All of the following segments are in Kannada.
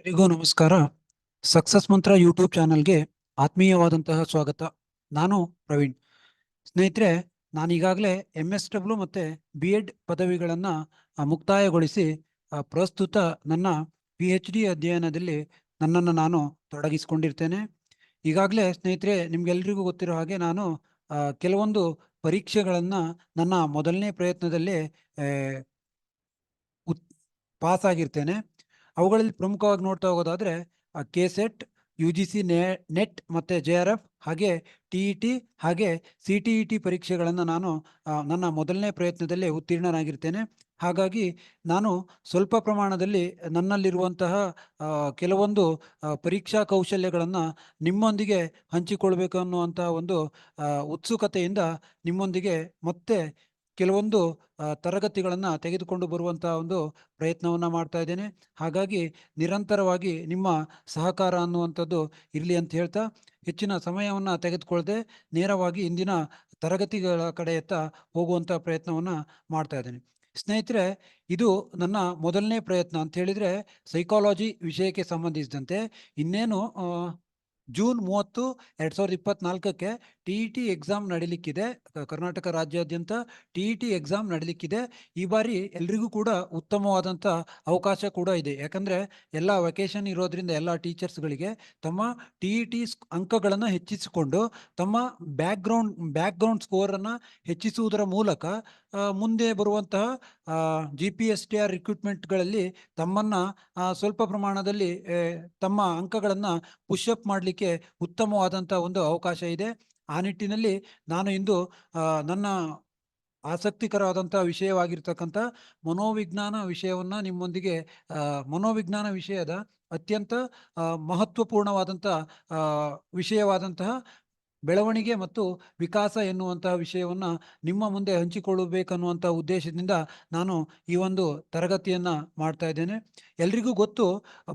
ಎಲ್ಲರಿಗೂ ನಮಸ್ಕಾರ. ಸಕ್ಸಸ್ ಮಂತ್ರ ಯೂಟ್ಯೂಬ್ ಚಾನಲ್ಗೆ ಆತ್ಮೀಯವಾದಂತಹ ಸ್ವಾಗತ. ನಾನು ಪ್ರವೀಣ್. ಸ್ನೇಹಿತರೆ, ನಾನು ಈಗಾಗಲೇ MSW ಮತ್ತು BEd ಪದವಿಗಳನ್ನು ಮುಕ್ತಾಯಗೊಳಿಸಿ ಪ್ರಸ್ತುತ ನನ್ನ PhD ಅಧ್ಯಯನದಲ್ಲಿ ನನ್ನನ್ನು ನಾನು ತೊಡಗಿಸಿಕೊಂಡಿರ್ತೇನೆ. ಈಗಾಗಲೇ ಸ್ನೇಹಿತರೆ, ನಿಮ್ಗೆಲ್ರಿಗೂ ಗೊತ್ತಿರೋ ಹಾಗೆ ನಾನು ಕೆಲವೊಂದು ಪರೀಕ್ಷೆಗಳನ್ನು ನನ್ನ ಮೊದಲನೇ ಪ್ರಯತ್ನದಲ್ಲೇ ಪಾಸ್ ಆಗಿರ್ತೇನೆ. ಅವುಗಳಲ್ಲಿ ಪ್ರಮುಖವಾಗಿ ನೋಡ್ತಾ ಹೋಗೋದಾದ್ರೆ KSET, UGC ನೆಟ್ ಮತ್ತು JRF, ಹಾಗೆ TET ಹಾಗೆ CTET ಪರೀಕ್ಷೆಗಳನ್ನು ನಾನು ನನ್ನ ಮೊದಲನೇ ಪ್ರಯತ್ನದಲ್ಲೇ ಉತ್ತೀರ್ಣನಾಗಿರ್ತೇನೆ. ಹಾಗಾಗಿ ನಾನು ಸ್ವಲ್ಪ ಪ್ರಮಾಣದಲ್ಲಿ ನನ್ನಲ್ಲಿರುವಂತಹ ಕೆಲವೊಂದು ಪರೀಕ್ಷಾ ಕೌಶಲ್ಯಗಳನ್ನು ನಿಮ್ಮೊಂದಿಗೆ ಹಂಚಿಕೊಳ್ಬೇಕು ಅನ್ನುವಂತಹ ಒಂದು ಉತ್ಸುಕತೆಯಿಂದ ನಿಮ್ಮೊಂದಿಗೆ ಮತ್ತೆ ಕೆಲವೊಂದು ತರಗತಿಗಳನ್ನು ತೆಗೆದುಕೊಂಡು ಬರುವಂತಹ ಒಂದು ಪ್ರಯತ್ನವನ್ನು ಮಾಡ್ತಾ ಇದ್ದೇನೆ. ಹಾಗಾಗಿ ನಿರಂತರವಾಗಿ ನಿಮ್ಮ ಸಹಕಾರ ಅನ್ನುವಂಥದ್ದು ಇರಲಿ ಅಂತ ಹೇಳ್ತಾ, ಹೆಚ್ಚಿನ ಸಮಯವನ್ನು ತೆಗೆದುಕೊಳ್ಳದೆ ನೇರವಾಗಿ ಇಂದಿನ ತರಗತಿಗಳ ಕಡೆಯತ್ತ ಹೋಗುವಂಥ ಪ್ರಯತ್ನವನ್ನು ಮಾಡ್ತಾ ಇದ್ದೇನೆ. ಸ್ನೇಹಿತರೆ, ಇದು ನನ್ನ ಮೊದಲನೇ ಪ್ರಯತ್ನ ಅಂತ ಹೇಳಿದರೆ ಸೈಕಾಲಜಿ ವಿಷಯಕ್ಕೆ ಸಂಬಂಧಿಸಿದಂತೆ. ಇನ್ನೇನು ಜೂನ್ 30, 2024ಕ್ಕೆ TET ಎಕ್ಸಾಮ್ ನಡೀಲಿಕ್ಕಿದೆ. ಕರ್ನಾಟಕ ರಾಜ್ಯಾದ್ಯಂತ TET ಎಕ್ಸಾಮ್ ನಡೀಲಿಕ್ಕಿದೆ. ಈ ಬಾರಿ ಎಲ್ರಿಗೂ ಕೂಡ ಉತ್ತಮವಾದಂಥ ಅವಕಾಶ ಕೂಡ ಇದೆ. ಯಾಕಂದರೆ ಎಲ್ಲ ವೆಕೇಷನ್ ಇರೋದ್ರಿಂದ ಎಲ್ಲ ಟೀಚರ್ಸ್ಗಳಿಗೆ ತಮ್ಮ TET ಅಂಕಗಳನ್ನು ಹೆಚ್ಚಿಸಿಕೊಂಡು ತಮ್ಮ ಬ್ಯಾಕ್ಗ್ರೌಂಡ್ ಸ್ಕೋರನ್ನು ಹೆಚ್ಚಿಸುವುದರ ಮೂಲಕ ಮುಂದೆ ಬರುವಂತಹ GPSTR ರಿಕ್ರೂಟ್ಮೆಂಟ್ಗಳಲ್ಲಿ ತಮ್ಮನ್ನು ಸ್ವಲ್ಪ ಪ್ರಮಾಣದಲ್ಲಿ ತಮ್ಮ ಅಂಕಗಳನ್ನು ಪುಷಪ್ ಮಾಡಲಿಕ್ಕೆ ಉತ್ತಮವಾದಂಥ ಒಂದು ಅವಕಾಶ ಇದೆ. ಆ ನಿಟ್ಟಿನಲ್ಲಿ ನಾನು ಇಂದು ನನ್ನ ಆಸಕ್ತಿಕರವಾದಂಥ ವಿಷಯವಾಗಿರ್ತಕ್ಕಂಥ ಮನೋವಿಜ್ಞಾನ ವಿಷಯವನ್ನು ನಿಮ್ಮೊಂದಿಗೆ ಮನೋವಿಜ್ಞಾನ ವಿಷಯದ ಅತ್ಯಂತ ಮಹತ್ವಪೂರ್ಣವಾದಂಥ ವಿಷಯವಾದಂತಹ ಬೆಳವಣಿಗೆ ಮತ್ತು ವಿಕಾಸ ಎನ್ನುವಂತಹ ವಿಷಯವನ್ನು ನಿಮ್ಮ ಮುಂದೆ ಹಂಚಿಕೊಳ್ಳಬೇಕನ್ನುವಂಥ ಉದ್ದೇಶದಿಂದ ನಾನು ಈ ಒಂದು ತರಗತಿಯನ್ನು ಮಾಡ್ತಾ ಇದ್ದೇನೆ. ಎಲ್ರಿಗೂ ಗೊತ್ತು,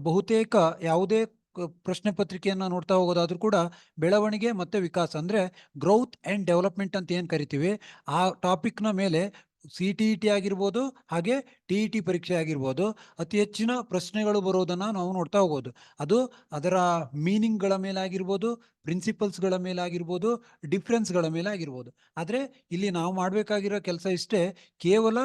ಬಹುತೇಕ ಯಾವುದೇ ಪ್ರಶ್ನೆ ಪತ್ರಿಕೆಯನ್ನು ನೋಡ್ತಾ ಹೋಗೋದಾದ್ರೂ ಕೂಡ ಬೆಳವಣಿಗೆ ಮತ್ತು ವಿಕಾಸ ಅಂದರೆ ಗ್ರೋತ್ ಆ್ಯಂಡ್ ಡೆವಲಪ್ಮೆಂಟ್ ಅಂತ ಏನು ಕರಿತೀವಿ, ಆ ಟಾಪಿಕ್ನ ಮೇಲೆ CTET ಆಗಿರ್ಬೋದು ಹಾಗೆ TET ಪರೀಕ್ಷೆ ಆಗಿರ್ಬೋದು ಅತಿ ಹೆಚ್ಚಿನ ಪ್ರಶ್ನೆಗಳು ಬರೋದನ್ನು ನಾವು ನೋಡ್ತಾ ಹೋಗೋದು. ಅದು ಅದರ ಮೀನಿಂಗ್ಗಳ ಮೇಲಾಗಿರ್ಬೋದು, ಪ್ರಿನ್ಸಿಪಲ್ಸ್ಗಳ ಮೇಲಾಗಿರ್ಬೋದು, ಡಿಫ್ರೆನ್ಸ್ಗಳ ಮೇಲಾಗಿರ್ಬೋದು. ಆದರೆ ಇಲ್ಲಿ ನಾವು ಮಾಡಬೇಕಾಗಿರೋ ಕೆಲಸ ಇಷ್ಟೇ, ಕೇವಲ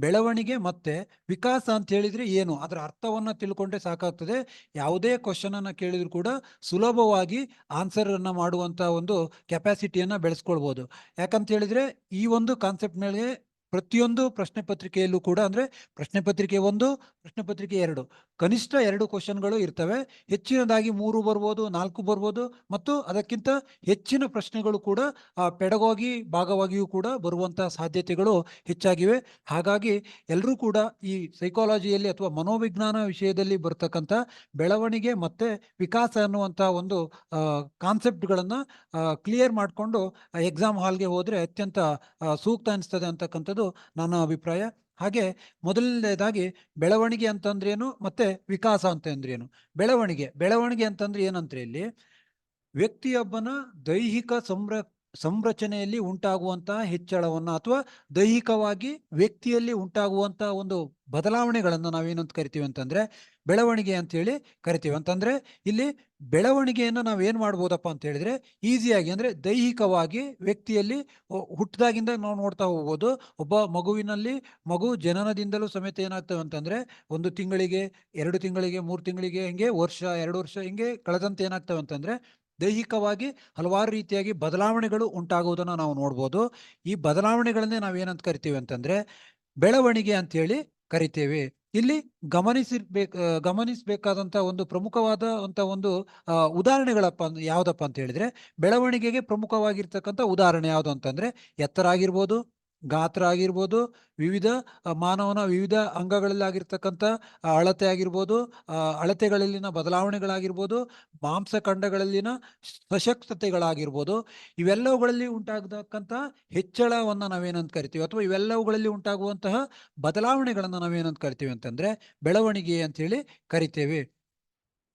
ಬೆಳವಣಿಗೆ ಮತ್ತು ವಿಕಾಸ ಅಂತ ಹೇಳಿದರೆ ಏನು, ಅದರ ಅರ್ಥವನ್ನು ತಿಳ್ಕೊಂಡ್ರೆ ಸಾಕಾಗ್ತದೆ. ಯಾವುದೇ ಕ್ವಶನನ್ನು ಕೇಳಿದ್ರು ಕೂಡ ಸುಲಭವಾಗಿ ಆನ್ಸರನ್ನು ಮಾಡುವಂಥ ಒಂದು ಕೆಪಾಸಿಟಿಯನ್ನು ಬೆಳೆಸ್ಕೊಳ್ಬೋದು. ಯಾಕಂತ ಹೇಳಿದರೆ ಈ ಒಂದು ಕಾನ್ಸೆಪ್ಟ್ ಮೇಲೆ ಪ್ರತಿಯೊಂದು ಪ್ರಶ್ನೆ ಪತ್ರಿಕೆಯಲ್ಲೂ ಕೂಡ, ಅಂದರೆ ಪ್ರಶ್ನೆ ಪತ್ರಿಕೆ 1, ಪ್ರಶ್ನೆ ಪತ್ರಿಕೆ 2, ಕನಿಷ್ಠ 2 ಕ್ವಶನ್ಗಳು ಇರ್ತವೆ. ಹೆಚ್ಚಿನದಾಗಿ 3 ಬರ್ಬೋದು, 4 ಬರ್ಬೋದು, ಮತ್ತು ಅದಕ್ಕಿಂತ ಹೆಚ್ಚಿನ ಪ್ರಶ್ನೆಗಳು ಕೂಡ ಪೆಡಗಾಗಿ ಭಾಗವಾಗಿಯೂ ಕೂಡ ಬರುವಂಥ ಸಾಧ್ಯತೆಗಳು ಹೆಚ್ಚಾಗಿವೆ. ಹಾಗಾಗಿ ಎಲ್ಲರೂ ಕೂಡ ಈ ಸೈಕಾಲಜಿಯಲ್ಲಿ ಅಥವಾ ಮನೋವಿಜ್ಞಾನ ವಿಷಯದಲ್ಲಿ ಬರ್ತಕ್ಕಂಥ ಬೆಳವಣಿಗೆ ಮತ್ತು ವಿಕಾಸ ಅನ್ನುವಂಥ ಒಂದು ಕಾನ್ಸೆಪ್ಟ್ಗಳನ್ನು ಕ್ಲಿಯರ್ ಮಾಡಿಕೊಂಡು ಎಕ್ಸಾಮ್ ಹಾಲ್ಗೆ ಹೋದರೆ ಅತ್ಯಂತ ಸೂಕ್ತ ಅನಿಸ್ತದೆ ಅಂತಕ್ಕಂಥದ್ದು ನನ್ನ ಅಭಿಪ್ರಾಯ. ಹಾಗೆ ಮೊದಲನೇದಾಗಿ ಬೆಳವಣಿಗೆ ಅಂತಂದ್ರೇನು ಮತ್ತು ವಿಕಾಸ ಅಂತಂದ್ರೇನು. ಬೆಳವಣಿಗೆ ಅಂತಂದ್ರೆ ಏನಂದ್ರೆ, ಇಲ್ಲಿ ವ್ಯಕ್ತಿಯೊಬ್ಬನ ದೈಹಿಕ ಸಂರಚನೆಯಲ್ಲಿ ಉಂಟಾಗುವಂತಹ ಹೆಚ್ಚಳವನ್ನು ಅಥವಾ ದೈಹಿಕವಾಗಿ ವ್ಯಕ್ತಿಯಲ್ಲಿ ಉಂಟಾಗುವಂತಹ ಒಂದು ಬದಲಾವಣೆಗಳನ್ನು ನಾವೇನಂತ ಕರಿತೀವಿ ಅಂತಂದ್ರೆ ಬೆಳವಣಿಗೆ ಅಂತೇಳಿ ಕರಿತೀವಿ. ಅಂತಂದ್ರೆ ಇಲ್ಲಿ ಬೆಳವಣಿಗೆಯನ್ನು ನಾವೇನು ಮಾಡ್ಬೋದಪ್ಪ ಅಂತ ಹೇಳಿದ್ರೆ, ಈಸಿಯಾಗಿ ಅಂದರೆ ದೈಹಿಕವಾಗಿ ವ್ಯಕ್ತಿಯಲ್ಲಿ ಹುಟ್ಟಿದಾಗಿಂದ ನಾವು ನೋಡ್ತಾ ಹೋಗ್ಬೋದು. ಒಬ್ಬ ಮಗು ಜನನದಿಂದಲೂ ಸಮೇತ ಏನಾಗ್ತವೆ ಅಂತಂದ್ರೆ 1 ತಿಂಗಳಿಗೆ, 2 ತಿಂಗಳಿಗೆ, 3 ತಿಂಗಳಿಗೆ, ಹಿಂಗೆ ವರ್ಷ, 2 ವರ್ಷ ಹಿಂಗೆ ಕಳೆದಂತೆ ಏನಾಗ್ತವೆ ಅಂತಂದ್ರೆ ದೈಹಿಕವಾಗಿ ಹಲವಾರು ರೀತಿಯಾಗಿ ಬದಲಾವಣೆಗಳು ಉಂಟಾಗುವುದನ್ನು ನಾವು ನೋಡ್ಬೋದು. ಈ ಬದಲಾವಣೆಗಳನ್ನೇ ನಾವೇನಂತ ಕರಿತೀವಿ ಅಂತಂದ್ರೆ ಬೆಳವಣಿಗೆ ಅಂತೇಳಿ ಕರಿತೇವೆ. ಇಲ್ಲಿ ಗಮನಿಸಬೇಕಾದಂಥ ಒಂದು ಪ್ರಮುಖವಾದಂಥ ಒಂದು ಉದಾಹರಣೆಗಳಪ್ಪ ಯಾವುದಪ್ಪ ಅಂತ ಹೇಳಿದ್ರೆ, ಬೆಳವಣಿಗೆಗೆ ಪ್ರಮುಖವಾಗಿರ್ತಕ್ಕಂಥ ಉದಾಹರಣೆ ಯಾವುದು ಅಂತಂದ್ರೆ ಎತ್ತರ ಆಗಿರ್ಬೋದು, ಗಾತ್ರ ಆಗಿರ್ಬೋದು, ವಿವಿಧ ಮಾನವನ ವಿವಿಧ ಅಂಗಗಳಲ್ಲಾಗಿರ್ತಕ್ಕಂಥ ಅಳತೆ ಆಗಿರ್ಬೋದು, ಅಳತೆಗಳಲ್ಲಿನ ಬದಲಾವಣೆಗಳಾಗಿರ್ಬೋದು, ಮಾಂಸಖಂಡಗಳಲ್ಲಿನ ಸಶಕ್ತತೆಗಳಾಗಿರ್ಬೋದು, ಇವೆಲ್ಲವುಗಳಲ್ಲಿ ಉಂಟಾಗತಕ್ಕಂಥ ಹೆಚ್ಚಳವನ್ನು ನಾವೇನಂತ ಕರಿತೀವಿ, ಅಥವಾ ಇವೆಲ್ಲವುಗಳಲ್ಲಿ ಉಂಟಾಗುವಂತಹ ಬದಲಾವಣೆಗಳನ್ನು ನಾವೇನಂತ ಕರಿತೀವಿ ಅಂತಂದ್ರೆ ಬೆಳವಣಿಗೆ ಅಂತೇಳಿ ಕರಿತೇವೆ.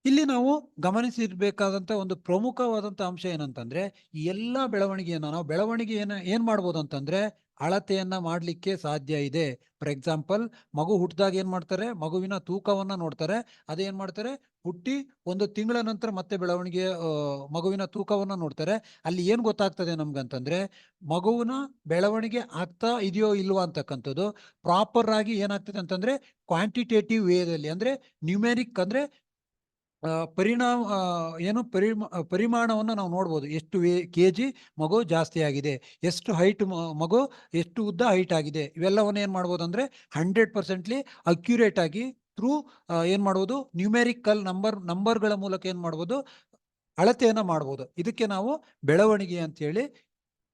ಇಲ್ಲಿ ನಾವು ಗಮನಿಸಿರ್ಬೇಕಾದಂಥ ಒಂದು ಪ್ರಮುಖವಾದಂಥ ಅಂಶ ಏನಂತಂದ್ರೆ, ಈ ಎಲ್ಲ ಬೆಳವಣಿಗೆಯನ್ನು ನಾವು ಏನ್ ಮಾಡ್ಬೋದು ಅಂತಂದ್ರೆ ಅಳತೆಯನ್ನ ಮಾಡಲಿಕ್ಕೆ ಸಾಧ್ಯ ಇದೆ. ಫಾರ್ ಎಕ್ಸಾಂಪಲ್, ಮಗು ಹುಟ್ಟಿದಾಗ ಏನ್ ಮಾಡ್ತಾರೆ, ಮಗುವಿನ ತೂಕವನ್ನ ನೋಡ್ತಾರೆ. ಅದೇನ್ ಮಾಡ್ತಾರೆ, ಹುಟ್ಟಿ 1 ತಿಂಗಳ ನಂತರ ಮತ್ತೆ ಬೆಳವಣಿಗೆ ಮಗುವಿನ ತೂಕವನ್ನ ನೋಡ್ತಾರೆ. ಅಲ್ಲಿ ಏನ್ ಗೊತ್ತಾಗ್ತದೆ ನಮ್ಗಂತಂದ್ರೆ, ಮಗುವಿನ ಬೆಳವಣಿಗೆ ಆಗ್ತಾ ಇದೆಯೋ ಇಲ್ವಾ ಅಂತಕ್ಕಂಥದ್ದು ಪ್ರಾಪರ್ ಆಗಿ ಏನಾಗ್ತದೆ ಅಂತಂದ್ರೆ ಕ್ವಾಂಟಿಟೇಟಿವ್ ವೇದಲ್ಲಿ, ಅಂದ್ರೆ ನ್ಯೂಮೆರಿಕ್, ಅಂದ್ರೆ ಪರಿಮಾಣವನ್ನು ನಾವು ನೋಡ್ಬೋದು. ಎಷ್ಟು ಕೆಜಿ ಮಗು ಜಾಸ್ತಿ ಆಗಿದೆ, ಎಷ್ಟು ಹೈಟ್ ಮಗು, ಎಷ್ಟು ಉದ್ದ ಹೈಟ್ ಆಗಿದೆ, ಇವೆಲ್ಲವನ್ನು ಏನ್ ಮಾಡ್ಬೋದು ಅಂದ್ರೆ 100% ಅಕ್ಯುರೇಟ್ ಆಗಿ ಥ್ರೂ ಏನ್ ಮಾಡ್ಬೋದು, ನ್ಯೂಮೆರಿಕಲ್ ನಂಬರ್ಗಳ ಮೂಲಕ ಏನ್ ಮಾಡ್ಬೋದು, ಅಳತೆಯನ್ನ ಮಾಡ್ಬೋದು. ಇದಕ್ಕೆ ನಾವು ಬೆಳವಣಿಗೆ ಅಂತ ಹೇಳಿ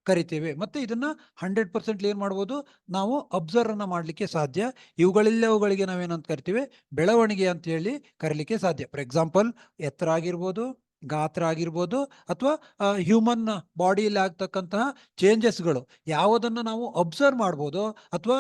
ಕರಿತೇವೆ. ಮತ್ತೆ ಇದನ್ನ 100% ಏನ್ ಮಾಡ್ಬೋದು, ನಾವು ಅಬ್ಸರ್ವ್ ಅನ್ನ ಮಾಡ್ಲಿಕ್ಕೆ ಸಾಧ್ಯ. ಇವುಗಳೆಲ್ಲವುಗಳಿಗೆ ನಾವೇನಂತ ಕರಿತೀವಿ, ಬೆಳವಣಿಗೆ ಅಂತ ಹೇಳಿ ಕರೀಲಿಕ್ಕೆ ಸಾಧ್ಯ. ಫಾರ್ ಎಕ್ಸಾಂಪಲ್, ಎತ್ತರ ಆಗಿರ್ಬೋದು, ಗಾತ್ರ ಆಗಿರ್ಬೋದು, ಅಥವಾ ಹ್ಯೂಮನ್ ಬಾಡಿಯಲ್ಲಿ ಆಗ್ತಕ್ಕಂತಹ ಚೇಂಜಸ್ಗಳು ಯಾವುದನ್ನ ನಾವು ಅಬ್ಸರ್ವ್ ಮಾಡ್ಬೋದು, ಅಥವಾ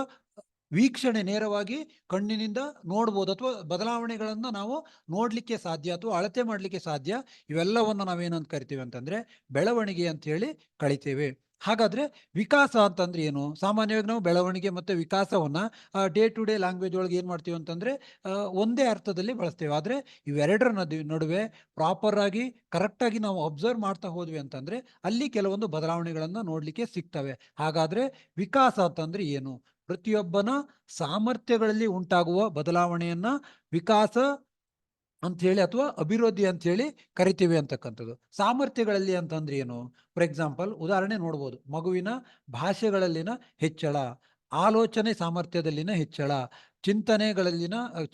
ವೀಕ್ಷಣೆ ನೇರವಾಗಿ ಕಣ್ಣಿನಿಂದ ನೋಡ್ಬೋದು, ಅಥವಾ ಬದಲಾವಣೆಗಳನ್ನ ನಾವು ನೋಡ್ಲಿಕ್ಕೆ ಸಾಧ್ಯ, ಅಥವಾ ಅಳತೆ ಮಾಡ್ಲಿಕ್ಕೆ ಸಾಧ್ಯ. ಇವೆಲ್ಲವನ್ನ ನಾವೇನಂತ ಕರಿತೀವಿ ಅಂತಂದ್ರೆ ಬೆಳವಣಿಗೆ ಅಂತ ಹೇಳಿ ಕಳಿತೇವೆ. ಹಾಗಾದ್ರೆ ವಿಕಾಸ ಅಂತಂದ್ರೆ ಏನು? ಸಾಮಾನ್ಯವಾಗಿ ನಾವು ಬೆಳವಣಿಗೆ ಮತ್ತೆ ವಿಕಾಸವನ್ನ ಡೇ ಟು ಡೇ ಲ್ಯಾಂಗ್ವೇಜ್ ಒಳಗೆ ಏನ್ ಮಾಡ್ತೀವಿ ಅಂತಂದ್ರೆ ಒಂದೇ ಅರ್ಥದಲ್ಲಿ ಬಳಸ್ತೇವೆ. ಆದ್ರೆ ಇವೆರಡರ ನಡುವೆ ಪ್ರಾಪರ್ ಆಗಿ ಕರೆಕ್ಟ್ ಆಗಿ ನಾವು ಅಬ್ಸರ್ವ್ ಮಾಡ್ತಾ ಹೋದ್ವಿ ಅಂತಂದ್ರೆ ಅಲ್ಲಿ ಕೆಲವೊಂದು ಬದಲಾವಣೆಗಳನ್ನ ನೋಡ್ಲಿಕ್ಕೆ ಸಿಗ್ತವೆ. ಹಾಗಾದ್ರೆ ವಿಕಾಸ ಅಂತಂದ್ರೆ ಏನು? ಪ್ರತಿಯೊಬ್ಬನ ಸಾಮರ್ಥ್ಯಗಳಲ್ಲಿ ಉಂಟಾಗುವ ಬದಲಾವಣೆಯನ್ನ ವಿಕಾಸ ಅಂತ ಹೇಳಿ ಅಥವಾ ಅಭಿವೃದ್ಧಿ ಅಂತ ಹೇಳಿ ಕರಿತೀವಿ ಅಂತಕ್ಕಂಥದ್ದು. ಸಾಮರ್ಥ್ಯಗಳಲ್ಲಿ ಅಂತಂದ್ರೆ ಏನು? ಫಾರ್ ಎಕ್ಸಾಂಪಲ್, ಉದಾಹರಣೆ ನೋಡ್ಬೋದು, ಮಗುವಿನ ಭಾಷೆಗಳಲ್ಲಿನ ಹೆಚ್ಚಳ, ಆಲೋಚನೆ ಸಾಮರ್ಥ್ಯದಲ್ಲಿನ ಹೆಚ್ಚಳ,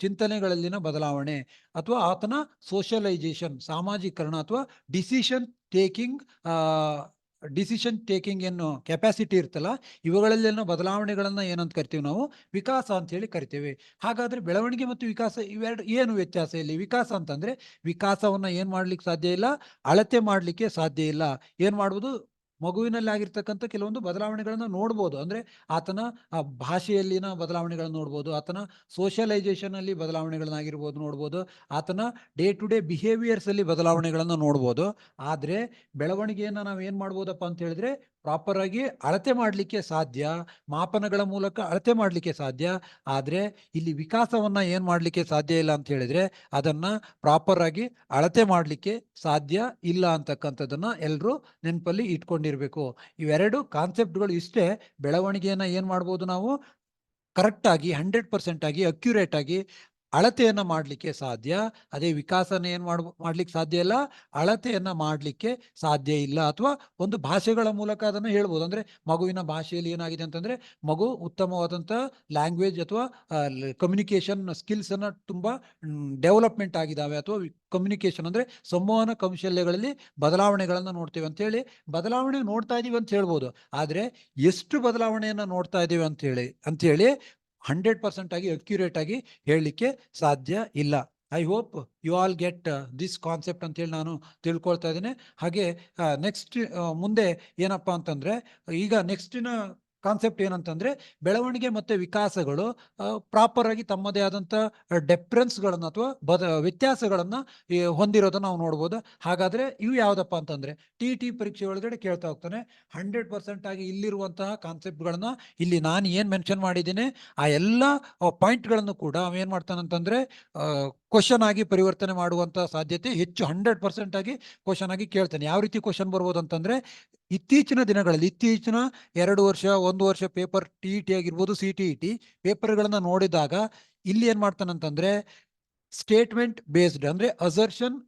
ಚಿಂತನೆಗಳಲ್ಲಿನ ಬದಲಾವಣೆ, ಅಥವಾ ಆತನ ಸೋಷಲೈಸೇಷನ್, ಸಾಮಾಜೀಕರಣ, ಅಥವಾ ಡಿಸಿಷನ್ ಟೇಕಿಂಗ್ ಏನು ಕೆಪಾಸಿಟಿ ಇರ್ತಲ್ಲ, ಇವುಗಳಲ್ಲೇನೋ ಬದಲಾವಣೆಗಳನ್ನ ಏನಂತ ಕರಿತೀವಿ ನಾವು, ವಿಕಾಸ ಅಂತ ಹೇಳಿ ಕರಿತೇವೆ. ಹಾಗಾದ್ರೆ ಬೆಳವಣಿಗೆ ಮತ್ತು ವಿಕಾಸ ಇವೆರಡು ಏನು ವ್ಯತ್ಯಾಸ ಇಲ್ಲಿ? ವಿಕಾಸ ಅಂತಂದ್ರೆ ವಿಕಾಸವನ್ನ ಏನ್ ಮಾಡ್ಲಿಕ್ಕೆ ಸಾಧ್ಯ ಇಲ್ಲ, ಅಳತೆ ಮಾಡ್ಲಿಕ್ಕೆ ಸಾಧ್ಯ ಇಲ್ಲ. ಏನ್ ಮಾಡ್ಬೋದು, ಮಗುವಿನಲ್ಲಿ ಆಗಿರ್ತಕ್ಕಂಥ ಕೆಲವೊಂದು ಬದಲಾವಣೆಗಳನ್ನ ನೋಡ್ಬೋದು. ಅಂದ್ರೆ ಆತನ ಭಾಷೆಯಲ್ಲಿನ ಬದಲಾವಣೆಗಳನ್ನ ನೋಡ್ಬೋದು, ಆತನ ಸೋಷಲೈಸೇಷನ್ ಅಲ್ಲಿ ಬದಲಾವಣೆಗಳನ್ನಾಗಿರ್ಬೋದು ನೋಡ್ಬೋದು, ಆತನ ಡೇ ಟು ಡೇ ಬಿಹೇವಿಯರ್ಸ್ ಅಲ್ಲಿ ಬದಲಾವಣೆಗಳನ್ನ ನೋಡ್ಬೋದು. ಆದ್ರೆ ಬೆಳವಣಿಗೆಯನ್ನ ನಾವು ಏನ್ ಮಾಡ್ಬೋದಪ್ಪ ಅಂತ ಹೇಳಿದ್ರೆ ಪ್ರಾಪರ್ ಆಗಿ ಅಳತೆ ಮಾಡ್ಲಿಕ್ಕೆ ಸಾಧ್ಯ, ಮಾಪನಗಳ ಮೂಲಕ ಅಳತೆ ಮಾಡ್ಲಿಕ್ಕೆ ಸಾಧ್ಯ. ಆದ್ರೆ ಇಲ್ಲಿ ವಿಕಾಸವನ್ನ ಏನ್ ಮಾಡ್ಲಿಕ್ಕೆ ಸಾಧ್ಯ ಇಲ್ಲ ಅಂತ ಹೇಳಿದ್ರೆ ಅದನ್ನ ಪ್ರಾಪರ್ ಆಗಿ ಅಳತೆ ಮಾಡ್ಲಿಕ್ಕೆ ಸಾಧ್ಯ ಇಲ್ಲ ಅಂತಕ್ಕಂಥದ್ದನ್ನ ಎಲ್ರು ನೆನಪಲ್ಲಿ ಇಟ್ಕೊಂಡಿರ್ಬೇಕು. ಇವೆರಡು ಕಾನ್ಸೆಪ್ಟ್ಗಳು ಇಷ್ಟೇ. ಬೆಳವಣಿಗೆಯನ್ನ ಏನ್ ಮಾಡ್ಬೋದು ನಾವು ಕರೆಕ್ಟ್ ಆಗಿ 100% ಆಗಿ ಅಕ್ಯುರೇಟ್ ಆಗಿ ಅಳತೆಯನ್ನ ಮಾಡ್ಲಿಕ್ಕೆ ಸಾಧ್ಯ. ಅದೇ ವಿಕಾಸನ ಏನ್ ಮಾಡ್ಲಿಕ್ಕೆ ಸಾಧ್ಯ ಇಲ್ಲ, ಅಳತೆಯನ್ನ ಮಾಡ್ಲಿಕ್ಕೆ ಸಾಧ್ಯ ಇಲ್ಲ. ಅಥವಾ ಒಂದು ಭಾಷೆಗಳ ಮೂಲಕ ಅದನ್ನ ಹೇಳ್ಬೋದು. ಅಂದ್ರೆ ಮಗುವಿನ ಭಾಷೆಯಲ್ಲಿ ಏನಾಗಿದೆ ಅಂತಂದ್ರೆ ಮಗು ಉತ್ತಮವಾದಂತ ಲ್ಯಾಂಗ್ವೇಜ್ ಅಥವಾ ಕಮ್ಯುನಿಕೇಶನ್ ಸ್ಕಿಲ್ಸ್ ಅನ್ನ ತುಂಬಾ ಡೆವಲಪ್ಮೆಂಟ್ ಆಗಿದಾವೆ, ಅಥವಾ ಕಮ್ಯುನಿಕೇಶನ್ ಅಂದ್ರೆ ಸಂವಹನ ಕೌಶಲ್ಯಗಳಲ್ಲಿ ಬದಲಾವಣೆಗಳನ್ನ ನೋಡ್ತೇವೆ ಅಂತ ಹೇಳಿ ಬದಲಾವಣೆ ನೋಡ್ತಾ ಇದೀವಿ ಅಂತ ಹೇಳ್ಬೋದು. ಆದ್ರೆ ಎಷ್ಟು ಬದಲಾವಣೆಯನ್ನ ನೋಡ್ತಾ ಇದೀವಿ ಅಂತ ಹೇಳಿ 100% ಆಗಿ ಅಕ್ಯುರೇಟ್ ಆಗಿ ಹೇಳಲಿಕ್ಕೆ ಸಾಧ್ಯ ಇಲ್ಲ. I hope you all get this concept ಅಂತ ಹೇಳಿ ನಾನು ತಿಳ್ಕೊಳ್ತಾ ಇದ್ದೇನೆ. ಹಾಗೆ ನೆಕ್ಸ್ಟ್ ಮುಂದೆ ಏನಪ್ಪಾ ಅಂತಂದ್ರೆ, ಈಗ ನೆಕ್ಸ್ಟಿನ ಕಾನ್ಸೆಪ್ಟ್ ಏನಂತಂದ್ರೆ, ಬೆಳವಣಿಗೆ ಮತ್ತೆ ವಿಕಾಸಗಳು ಪ್ರಾಪರ್ ಆಗಿ ತಮ್ಮದೇ ಆದಂತ ಡಿಫರೆನ್ಸ್ಗಳನ್ನ ಅಥವಾ ವ್ಯತ್ಯಾಸಗಳನ್ನ ಹೊಂದಿರೋದನ್ನ ನಾವು ನೋಡ್ಬೋದು. ಹಾಗಾದ್ರೆ ಇವು ಯಾವ್ದಪ್ಪ ಅಂತಂದ್ರೆ ಟಿ ಪರೀಕ್ಷೆ ಒಳಗಡೆ ಕೇಳ್ತಾ ಹೋಗ್ತಾನೆ. 100% ಆಗಿ ಇಲ್ಲಿರುವಂತಹ ಕಾನ್ಸೆಪ್ಟ್ಗಳನ್ನ ಇಲ್ಲಿ ನಾನು ಏನ್ ಮೆನ್ಷನ್ ಮಾಡಿದ್ದೀನಿ ಆ ಎಲ್ಲ ಪಾಯಿಂಟ್ಗಳನ್ನು ಕೂಡ ಏನ್ ಮಾಡ್ತಾನಂತಂದ್ರೆ ಕ್ವಶನ್ ಆಗಿ ಪರಿವರ್ತನೆ ಮಾಡುವಂತ ಸಾಧ್ಯತೆ ಹೆಚ್ಚು. 100% ಆಗಿ ಕ್ವಶನ್ ಆಗಿ ಕೇಳ್ತಾನೆ. ಯಾವ ರೀತಿ ಕ್ವಶನ್ ಬರ್ಬೋದು ಅಂತಂದ್ರೆ, ಇತ್ತೀಚಿನ ದಿನಗಳಲ್ಲಿ, ಇತ್ತೀಚಿನ 2 ವರ್ಷ 1 ವರ್ಷ ಪೇಪರ್ ಟಿ ಆಗಿರ್ಬೋದು, CTET ಪೇಪರ್ಗಳನ್ನ ನೋಡಿದಾಗ ಇಲ್ಲಿ ಏನ್ ಮಾಡ್ತಾನಂತಂದ್ರೆ ಸ್ಟೇಟ್ಮೆಂಟ್ ಬೇಸ್ಡ್ ಅಂದ್ರೆ ಅಸರ್ಷನ್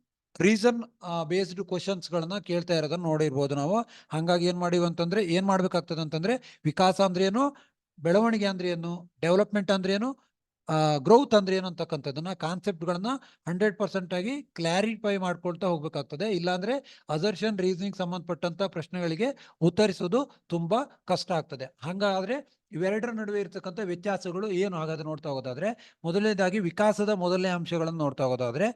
ರೀಸನ್ ಬೇಸ್ಡ್ ಕ್ವಶನ್ಸ್ ಗಳನ್ನ ಕೇಳ್ತಾ ಇರೋದನ್ನ ನೋಡಿರ್ಬೋದು ನಾವು. ಹಂಗಾಗಿ ಏನ್ ಮಾಡಿವಿ ಅಂತಂದ್ರೆ ಏನ್ ಮಾಡ್ಬೇಕಾಗ್ತದೆ ಅಂತಂದ್ರೆ, ವಿಕಾಸ ಅಂದ್ರೆ ಏನು, ಬೆಳವಣಿಗೆ ಅಂದ್ರೆ ಏನು, ಡೆವಲಪ್ಮೆಂಟ್ ಅಂದ್ರೆ ಏನು, ಗ್ರೋತ್ ಅಂದ್ರೆ ಏನು ಅಂತಕ್ಕಂಥದ್ದನ್ನ ಕಾನ್ಸೆಪ್ಟ್ಗಳನ್ನ 100% ಆಗಿ ಕ್ಲಾರಿಫೈ ಮಾಡ್ಕೊಳ್ತಾ ಹೋಗ್ಬೇಕಾಗ್ತದೆ. ಇಲ್ಲಾಂದ್ರೆ ಅಸರ್ಷನ್ ರೀಸನಿಂಗ್ ಸಂಬಂಧಪಟ್ಟಂತ ಪ್ರಶ್ನೆಗಳಿಗೆ ಉತ್ತರಿಸೋದು ತುಂಬಾ ಕಷ್ಟ ಆಗ್ತದೆ. ಹಂಗಾದ್ರೆ ಇವೆರಡರ ನಡುವೆ ಇರ್ತಕ್ಕಂಥ ವ್ಯತ್ಯಾಸಗಳು ಏನು ಹಾಗಾದ್ರೆ ನೋಡ್ತಾ ಹೋಗೋದಾದ್ರೆ, ಮೊದಲನೇದಾಗಿ ವಿಕಾಸದ ಮೊದಲನೇ ಅಂಶಗಳನ್ನು ನೋಡ್ತಾ ಹೋಗೋದಾದ್ರೆ,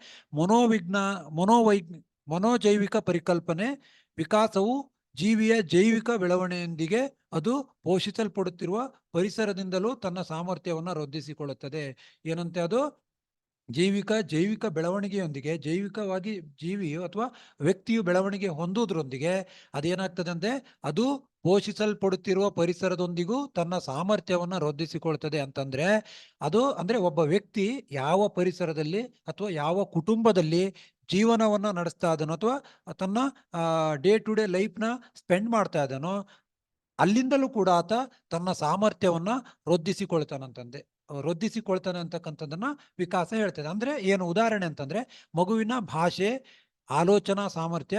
ಮನೋಜೈವಿಕ ಪರಿಕಲ್ಪನೆ. ವಿಕಾಸವು ಜೀವಿಯ ಜೈವಿಕ ಬೆಳವಣಿಗೆಯೊಂದಿಗೆ ಅದು ಪೋಷಿಸಲ್ಪಡುತ್ತಿರುವ ಪರಿಸರದಿಂದಲೂ ತನ್ನ ಸಾಮರ್ಥ್ಯವನ್ನು ವೃದ್ಧಿಸಿಕೊಳ್ಳುತ್ತದೆ. ಏನಂತೆ ಅದು? ಜೈವಿಕ ಬೆಳವಣಿಗೆಯೊಂದಿಗೆ ಜೈವಿಕವಾಗಿ ಜೀವಿಯು ಅಥವಾ ವ್ಯಕ್ತಿಯು ಬೆಳವಣಿಗೆ ಹೊಂದುವುದರೊಂದಿಗೆ ಅದೇನಾಗ್ತದೆ ಅಂದ್ರೆ ಅದು ಪೋಷಿಸಲ್ಪಡುತ್ತಿರುವ ಪರಿಸರದೊಂದಿಗೂ ತನ್ನ ಸಾಮರ್ಥ್ಯವನ್ನ ವೃದ್ಧಿಸಿಕೊಳ್ತದೆ ಅಂತಂದ್ರೆ ಅದು ಅಂದ್ರೆ ಒಬ್ಬ ವ್ಯಕ್ತಿ ಯಾವ ಪರಿಸರದಲ್ಲಿ ಅಥವಾ ಯಾವ ಕುಟುಂಬದಲ್ಲಿ ಜೀವನವನ್ನ ನಡೆಸ್ತಾ ಇದ್ದಾನೋ ಅಥವಾ ತನ್ನ ಡೇ ಟು ಡೇ ಲೈಫ್ನ ಸ್ಪೆಂಡ್ ಮಾಡ್ತಾ ಇದ್ದಾನೋ ಅಲ್ಲಿಂದಲೂ ಕೂಡ ಆತ ತನ್ನ ಸಾಮರ್ಥ್ಯವನ್ನ ವೃದ್ಧಿಸಿಕೊಳ್ತಾನೆ ಅಂತಕ್ಕಂಥದ್ದನ್ನ ವಿಕಾಸ ಹೇಳ್ತದೆ. ಅಂದ್ರೆ ಏನು ಉದಾಹರಣೆ ಅಂತಂದ್ರೆ ಮಗುವಿನ ಭಾಷೆ, ಆಲೋಚನಾ ಸಾಮರ್ಥ್ಯ,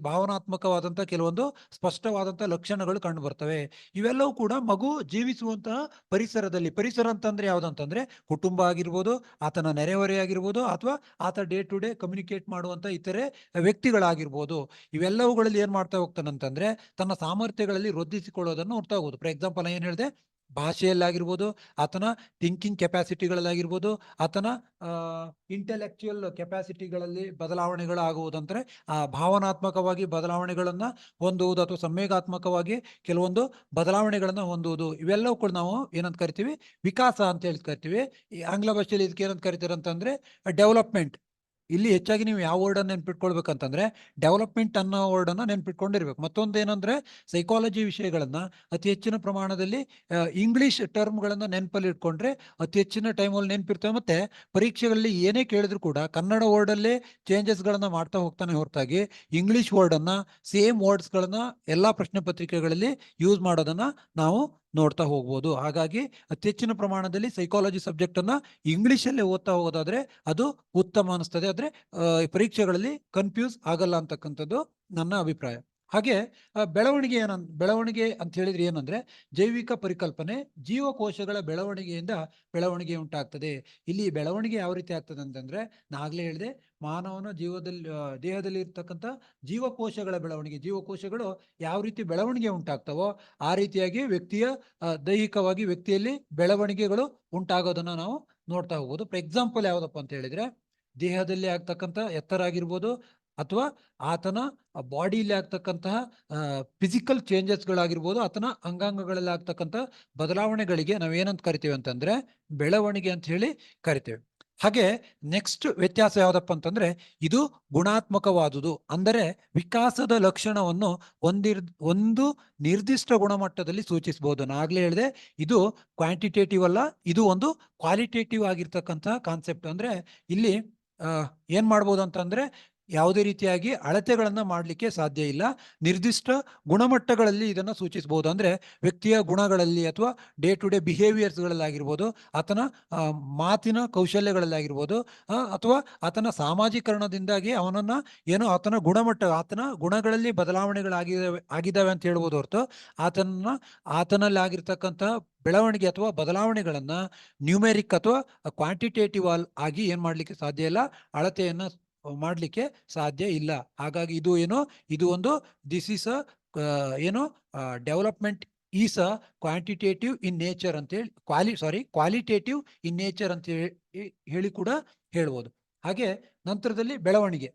ಭಾವನಾತ್ಮಕವಾದಂತಹ ಕೆಲವೊಂದು ಸ್ಪಷ್ಟವಾದಂತಹ ಲಕ್ಷಣಗಳು ಕಂಡು ಬರ್ತವೆ. ಇವೆಲ್ಲವೂ ಕೂಡ ಮಗು ಜೀವಿಸುವಂತಹ ಪರಿಸರ ಅಂತಂದ್ರೆ ಯಾವ್ದಂತಂದ್ರೆ ಕುಟುಂಬ ಆಗಿರ್ಬೋದು, ಆತನ ನೆರೆಹೊರೆಯಾಗಿರ್ಬೋದು, ಅಥವಾ ಆತ ಡೇ ಟು ಡೇ ಕಮ್ಯುನಿಕೇಟ್ ಮಾಡುವಂತ ಇತರೆ ವ್ಯಕ್ತಿಗಳಾಗಿರ್ಬೋದು. ಇವೆಲ್ಲವುಗಳಲ್ಲಿ ಏನ್ ಮಾಡ್ತಾ ಹೋಗ್ತಾನಂತಂದ್ರೆ ತನ್ನ ಸಾಮರ್ಥ್ಯಗಳಲ್ಲಿ ವೃದ್ಧಿಸಿಕೊಳ್ಳೋದನ್ನು ನೋಡ್ತಾ ಹೋಗುದು. ಫಾರ್ ಎಕ್ಸಾಂಪಲ್ ಏನ್ ಹೇಳಿದೆ, ಭಾಷೆಯಲ್ಲಾಗಿರ್ಬೋದು, ಆತನ ಥಿಂಕಿಂಗ್ ಕೆಪಾಸಿಟಿಗಳಲ್ಲಾಗಿರ್ಬೋದು, ಆತನ ಇಂಟೆಲೆಕ್ಚುಯಲ್ ಕೆಪಾಸಿಟಿಗಳಲ್ಲಿ ಬದಲಾವಣೆಗಳಾಗುವುದಂದ್ರೆ ಭಾವನಾತ್ಮಕವಾಗಿ ಬದಲಾವಣೆಗಳನ್ನ ಹೊಂದುವುದು ಅಥವಾ ಸಂವೇಗಾತ್ಮಕವಾಗಿ ಕೆಲವೊಂದು ಬದಲಾವಣೆಗಳನ್ನ ಹೊಂದುವುದು. ಇವೆಲ್ಲವೂ ಕೂಡ ನಾವು ಏನಂತ ಕರಿತೀವಿ, ವಿಕಾಸ ಅಂತ ಹೇಳಿ ಕರಿತೀವಿ. ಈ ಆಂಗ್ಲ ಭಾಷೆಯಲ್ಲಿ ಇದಕ್ಕೆ ಏನಂತ ಕರಿತೀರ ಅಂತಂದ್ರೆ ಡೆವಲಪ್ಮೆಂಟ್. ಇಲ್ಲಿ ಹೆಚ್ಚಾಗಿ ನೀವು ಯಾವ ವರ್ಡ್ ಅನ್ನು ನೆನ್ಪಿಟ್ಕೊಳ್ಬೇಕಂತಂದ್ರೆ ಡೆವಲಪ್ಮೆಂಟ್ ಅನ್ನೋ ವರ್ಡ್ ಅನ್ನ ನೆನ್ಪಿಟ್ಕೊಂಡಿರ್ಬೇಕು. ಮತ್ತೊಂದು ಏನಂದ್ರೆ ಸೈಕಾಲಜಿ ವಿಷಯಗಳನ್ನ ಅತಿ ಹೆಚ್ಚಿನ ಪ್ರಮಾಣದಲ್ಲಿ ಇಂಗ್ಲಿಷ್ ಟರ್ಮ್ಗಳನ್ನ ನೆನಪಲ್ಲಿ ಇಟ್ಕೊಂಡ್ರೆ ಅತಿ ಹೆಚ್ಚಿನ ಟೈಮಲ್ಲಿ ನೆನಪಿರ್ತವೆ. ಮತ್ತೆ ಪರೀಕ್ಷೆಗಳಲ್ಲಿ ಏನೇ ಕೇಳಿದ್ರು ಕೂಡ ಕನ್ನಡ ವರ್ಡ್ ಅಲ್ಲೇ ಚೇಂಜಸ್ ಗಳನ್ನ ಮಾಡ್ತಾ ಹೋಗ್ತಾನೆ ಹೊರತಾಗಿ ಇಂಗ್ಲಿಷ್ ವರ್ಡ್ ಅನ್ನ ಸೇಮ್ ವರ್ಡ್ಸ್ ಗಳನ್ನ ಎಲ್ಲಾ ಪ್ರಶ್ನೆ ಪತ್ರಿಕೆಗಳಲ್ಲಿ ಯೂಸ್ ಮಾಡೋದನ್ನ ನಾವು ನೋಡ್ತಾ ಹೋಗ್ಬೋದು. ಹಾಗಾಗಿ ಅತಿ ಹೆಚ್ಚಿನ ಪ್ರಮಾಣದಲ್ಲಿ ಸೈಕಾಲಜಿ ಸಬ್ಜೆಕ್ಟ್ ಅನ್ನ ಇಂಗ್ಲಿಷ್ ಅಲ್ಲೇ ಓದ್ತಾ ಹೋಗೋದಾದ್ರೆ ಅದು ಉತ್ತಮ ಅನಿಸ್ತದೆ. ಆದ್ರೆ ಪರೀಕ್ಷೆಗಳಲ್ಲಿ ಕನ್ಫ್ಯೂಸ್ ಆಗಲ್ಲ ಅಂತಕ್ಕಂಥದ್ದು ನನ್ನ ಅಭಿಪ್ರಾಯ. ಹಾಗೆ ಬೆಳವಣಿಗೆ ಅಂತ ಹೇಳಿದ್ರೆ ಏನಂದ್ರೆ ಜೈವಿಕ ಪರಿಕಲ್ಪನೆ, ಜೀವಕೋಶಗಳ ಬೆಳವಣಿಗೆಯಿಂದ ಬೆಳವಣಿಗೆ ಉಂಟಾಗ್ತದೆ. ಇಲ್ಲಿ ಬೆಳವಣಿಗೆ ಯಾವ ರೀತಿ ಆಗ್ತದೆ ಅಂತಂದ್ರೆ ನಾಗ್ಲೇ ಹೇಳಿದೆ, ಮಾನವನ ದೇಹದಲ್ಲಿ ಇರ್ತಕ್ಕಂಥ ಜೀವಕೋಶಗಳ ಜೀವಕೋಶಗಳು ಯಾವ ರೀತಿ ಬೆಳವಣಿಗೆ ಉಂಟಾಗ್ತವೋ ಆ ರೀತಿಯಾಗಿ ವ್ಯಕ್ತಿಯ ದೈಹಿಕವಾಗಿ ವ್ಯಕ್ತಿಯಲ್ಲಿ ಬೆಳವಣಿಗೆಗಳು ಉಂಟಾಗೋದನ್ನ ನಾವು ನೋಡ್ತಾ ಹೋಗ್ಬೋದು. ಫಾರ್ ಎಕ್ಸಾಂಪಲ್ ಯಾವ್ದಪ್ಪ ಅಂತ ಹೇಳಿದ್ರೆ, ದೇಹದಲ್ಲಿ ಆಗ್ತಕ್ಕಂಥ ಎತ್ತರ ಆಗಿರ್ಬೋದು, ಅಥವಾ ಆತನ ಬಾಡಿಯಲ್ಲಿ ಆಗ್ತಕ್ಕಂತಹ ಫಿಸಿಕಲ್ ಚೇಂಜಸ್ಗಳಾಗಿರ್ಬೋದು, ಆತನ ಅಂಗಾಂಗಗಳಲ್ಲಿ ಆಗ್ತಕ್ಕಂಥ ಬದಲಾವಣೆಗಳಿಗೆ ನಾವೇನಂತ ಕರಿತೇವೆ ಅಂತಂದ್ರೆ ಬೆಳವಣಿಗೆ ಅಂತ ಹೇಳಿ ಕರಿತೇವೆ. ಹಾಗೆ ನೆಕ್ಸ್ಟ್ ವ್ಯತ್ಯಾಸ ಯಾವ್ದಪ್ಪ ಅಂತಂದ್ರೆ ಇದು ಗುಣಾತ್ಮಕವಾದುದು. ಅಂದರೆ ವಿಕಾಸದ ಲಕ್ಷಣವನ್ನು ಒಂದು ನಿರ್ದಿಷ್ಟ ಗುಣಮಟ್ಟದಲ್ಲಿ ಸೂಚಿಸಬಹುದು. ನಾಗ್ಲೇ ಹೇಳಿದೆ, ಇದು ಕ್ವಾಂಟಿಟೇಟಿವ್ ಅಲ್ಲ, ಇದು ಒಂದು ಕ್ವಾಲಿಟೇಟಿವ್ ಆಗಿರ್ತಕ್ಕಂತಹ ಕಾನ್ಸೆಪ್ಟ್. ಅಂದ್ರೆ ಇಲ್ಲಿ ಏನ್ ಮಾಡ್ಬೋದು ಅಂತಂದ್ರೆ ಯಾವುದೇ ರೀತಿಯಾಗಿ ಅಳತೆಗಳನ್ನ ಮಾಡಲಿಕ್ಕೆ ಸಾಧ್ಯ ಇಲ್ಲ. ನಿರ್ದಿಷ್ಟ ಗುಣಮಟ್ಟಗಳಲ್ಲಿ ಇದನ್ನ ಸೂಚಿಸಬಹುದು. ಅಂದ್ರೆ ವ್ಯಕ್ತಿಯ ಗುಣಗಳಲ್ಲಿ ಅಥವಾ ಡೇ ಟು ಡೇ ಬಿಹೇವಿಯರ್ಸ್ಗಳಲ್ಲಾಗಿರ್ಬೋದು, ಆತನ ಮಾತಿನ ಕೌಶಲ್ಯಗಳಲ್ಲಾಗಿರ್ಬೋದು, ಅಥವಾ ಆತನ ಸಾಮಾಜೀಕರಣದಿಂದಾಗಿ ಅವನನ್ನ ಏನೋ ಆತನ ಗುಣಗಳಲ್ಲಿ ಆಗಿದ್ದಾವೆ ಅಂತ ಹೇಳ್ಬೋದು ಹೊರತು ಆತನಲ್ಲಿ ಆಗಿರ್ತಕ್ಕಂತಹ ಬೆಳವಣಿಗೆ ಅಥವಾ ಬದಲಾವಣೆಗಳನ್ನ ನ್ಯೂಮೆರಿಕ್ ಅಥವಾ ಕ್ವಾಂಟಿಟೇಟಿವ್ ಆಗಿ ಏನ್ ಮಾಡ್ಲಿಕ್ಕೆ ಸಾಧ್ಯ ಇಲ್ಲ, ಅಳತೆಯನ್ನ ಮಾಡ್ಲಿಕ್ಕೆ ಸಾಧ್ಯ ಇಲ್ಲ. ಹಾಗಾಗಿ ಇದು ಒಂದು this is development is a quantitative in nature ಅಂತ ಹೇಳಿ ಕ್ವಾಲಿಟೇಟಿವ್ ಇನ್ ನೇಚರ್ ಅಂತ ಹೇಳಿ ಕೂಡ ಹೇಳ್ಬೋದು. ಹಾಗೆ ನಂತರದಲ್ಲಿ